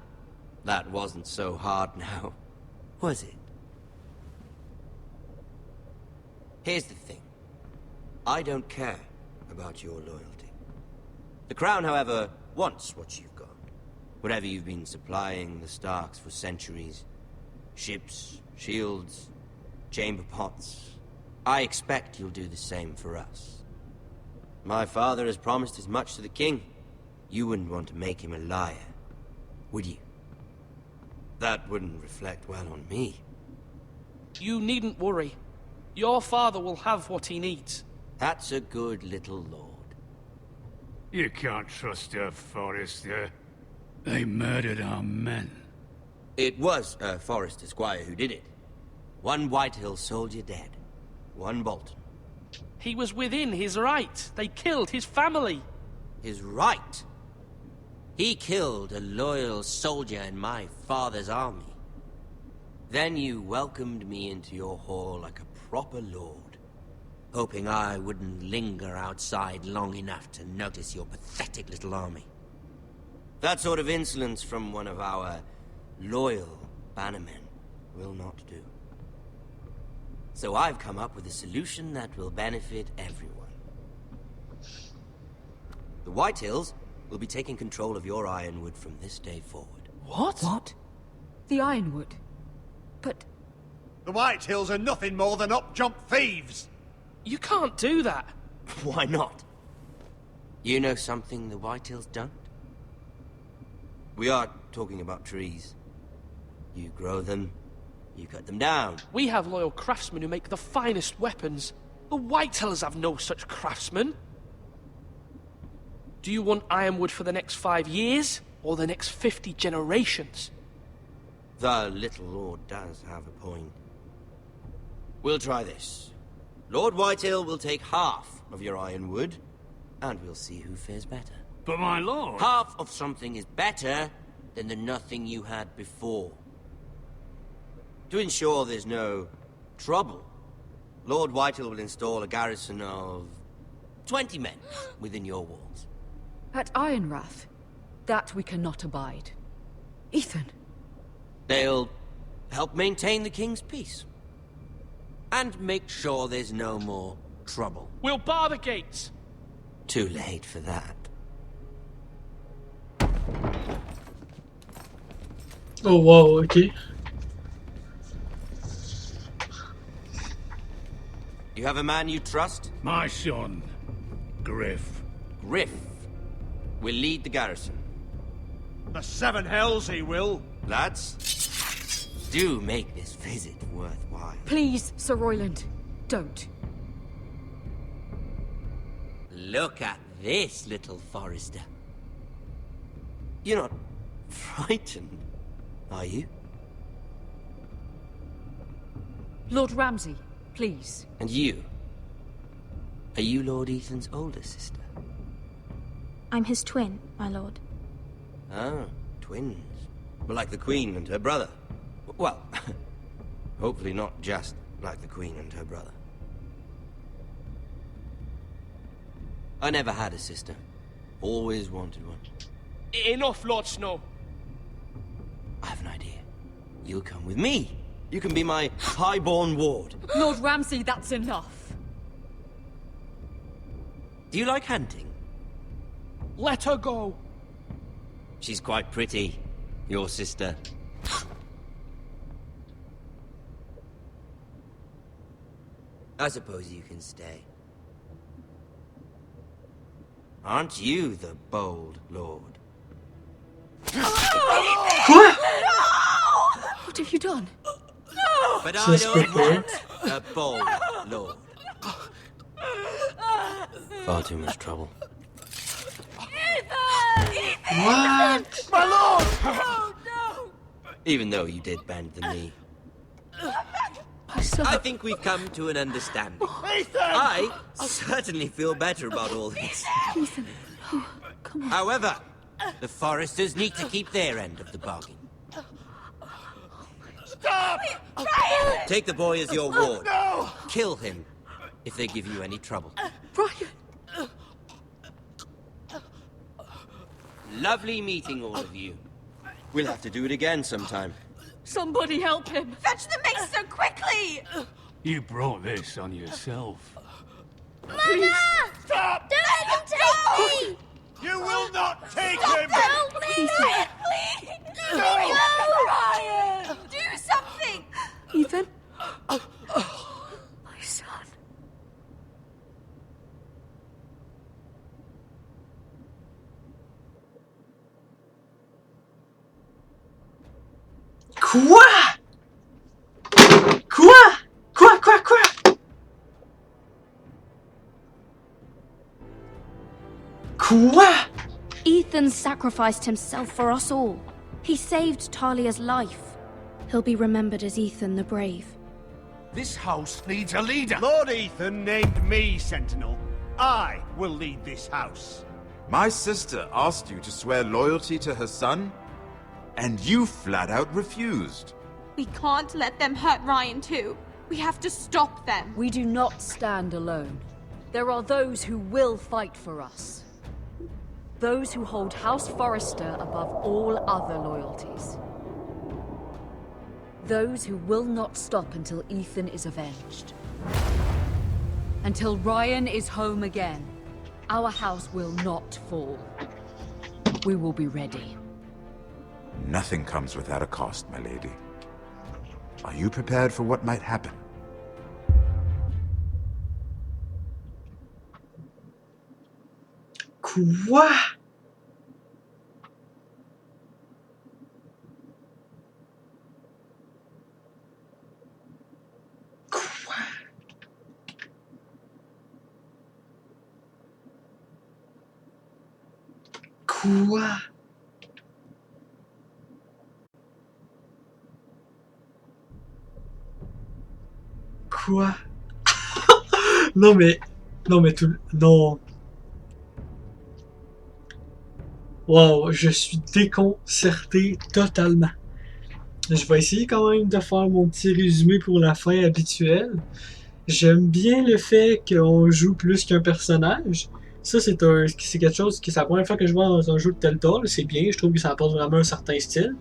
That wasn't so hard now, was it? Here's the thing. I don't care about your loyalty. The Crown, however, wants what you've got. Whatever you've been supplying the Starks for centuries. Ships, shields, chamber pots. I expect you'll do the same for us. My father has promised as much to the king. You wouldn't want to make him a liar, would you? That wouldn't reflect well on me. You needn't worry. Your father will have what he needs. That's a good little lord. You can't trust her, Forrester. They murdered our men. It was a Forrester squire who did it. One Whitehill soldier dead. One Bolton. He was within his right. They killed his family. His right? He killed a loyal soldier in my father's army. Then you welcomed me into your hall like a proper lord, hoping I wouldn't linger outside long enough to notice your pathetic little army. That sort of insolence from one of our loyal bannermen will not do. So I've come up with a solution that will benefit everyone. The Whitehills will be taking control of your Ironwood from this day forward. What? What? The Ironwood? But... The Whitehills are nothing more than up-jump thieves! You can't do that. Why not? You know something the Whitehills don't? We are talking about trees. You grow them, you cut them down. We have loyal craftsmen who make the finest weapons. The Whitehills have no such craftsmen. Do you want Ironwood for the next 5 years, or the next 50 generations? The little lord does have a point. We'll try this. Lord Whitehill will take half of your Ironwood, and we'll see who fares better. But my lord... Half of something is better than the nothing you had before. To ensure there's no trouble, Lord Whitehall will install a garrison of 20 men within your walls. At Ironrath? That we cannot abide. Ethan. They'll help maintain the king's peace. And make sure there's no more trouble. We'll bar the gates. Too late for that. Oh wow, ok. You have a man you trust? My son, Griff. Griff will lead the garrison. The seven hells he will. Lads, do make this visit worthwhile. Please, Sir Royland, don't. Look at this, little Forrester. You're not frightened, are you? Lord Ramsay, please. And you? Are you Lord Ethan's older sister? I'm his twin, my lord. Ah, twins. Well, like the Queen and her brother. Well, hopefully not just like the Queen and her brother. I never had a sister. Always wanted one. Enough, Lord Snow. I have an idea. You'll come with me. You can be my highborn ward. Lord Ramsay, that's enough. Do you like hunting? Let her go. She's quite pretty, your sister. I suppose you can stay. Aren't you the bold lord? What have you done? But I don't want a bold lord. Far too much trouble. What? My lord! Oh, no! Even though you did bend the knee. I think we've come to an understanding. Ethan! I certainly feel better about all this. Ethan, oh, come on. However, the Foresters need to keep their end of the bargain. Stop! Take the boy as your ward. No! Kill him if they give you any trouble. Brian! Lovely meeting all of you. We'll have to do it again sometime. Somebody help him! Fetch the maester quickly! You brought this on yourself. Mother! Stop! Don't let him take me! You will not take Stop him! Help me! Please! No! Ryan! Do something! Ethan? My son. Quoi? Quoi? Quoi? Ethan sacrificed himself for us all. He saved Talia's life. He'll be remembered as Ethan the Brave. This house needs a leader. Lord Ethan named me Sentinel. I will lead this house. My sister asked you to swear loyalty to her son, and you flat out refused. We can't let them hurt Ryan too. We have to stop them. We do not stand alone. There are those who will fight for us. Those who hold House Forrester above all other loyalties. Those who will not stop until Ethan is avenged. Until Ryan is home again, our house will not fall. We will be ready. Nothing comes without a cost, my lady. Are you prepared for what might happen? Quoi? Quoi? Quoi? Non mais tout... Non. Wow, je suis déconcerté totalement. Je vais essayer quand même de faire mon petit résumé pour la fin habituelle. J'aime bien le fait qu'on joue plus qu'un personnage. Ça, c'est quelque chose qui c'est la première fois que je vois dans un jeu de Telltale. C'est bien, je trouve que ça apporte vraiment un certain style.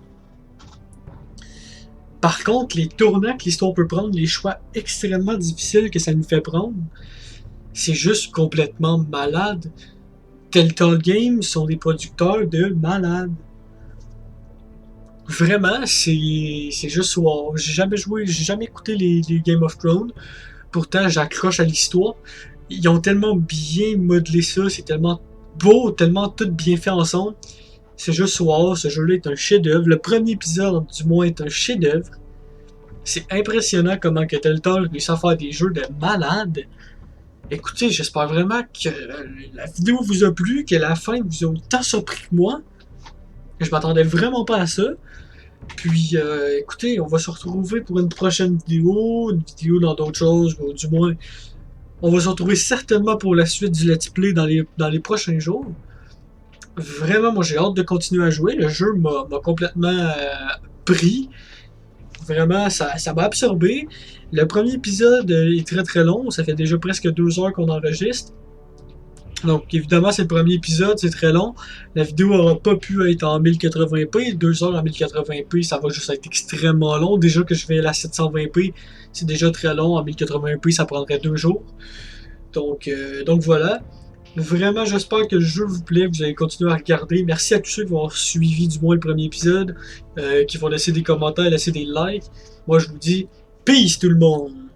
Par contre, les tournants que l'histoire peut prendre, les choix extrêmement difficiles que ça nous fait prendre, c'est juste complètement malade. Telltale Games sont des producteurs de malades. Vraiment, c'est juste wow. J'ai jamais écouté les Game of Thrones. Pourtant, j'accroche à l'histoire. Ils ont tellement bien modelé ça, c'est tellement beau, tellement tout bien fait ensemble. C'est juste wow, ce jeu-là est un chef-d'œuvre. Le premier épisode, du moins, est un chef-d'œuvre. C'est impressionnant comment que Telltale réussit à faire des jeux de malades. Écoutez, j'espère vraiment que la vidéo vous a plu, que la fin vous a autant surpris que moi. Je m'attendais vraiment pas à ça. Puis, écoutez, on va se retrouver pour une prochaine vidéo, dans d'autres choses, ou du moins, on va se retrouver certainement pour la suite du let's play dans les prochains jours. Vraiment, moi j'ai hâte de continuer à jouer. Le jeu m'a complètement pris. Vraiment, ça m'a absorbé. Le premier épisode est très très long. Ça fait déjà presque 2 heures qu'on enregistre. Donc évidemment, c'est le premier épisode, c'est très long. La vidéo n'aura pas pu être en 1080p. 2 heures en 1080p, ça va juste être extrêmement long. Déjà que je vais à la 720p, c'est déjà très long. En 1080p, ça prendrait 2 jours. Donc voilà. Vraiment, j'espère que le jeu vous plaît, vous allez continuer à regarder. Merci à tous ceux qui vont avoir suivi du moins le premier épisode, qui vont laisser des commentaires, laisser des likes. Moi, je vous dis, peace tout le monde!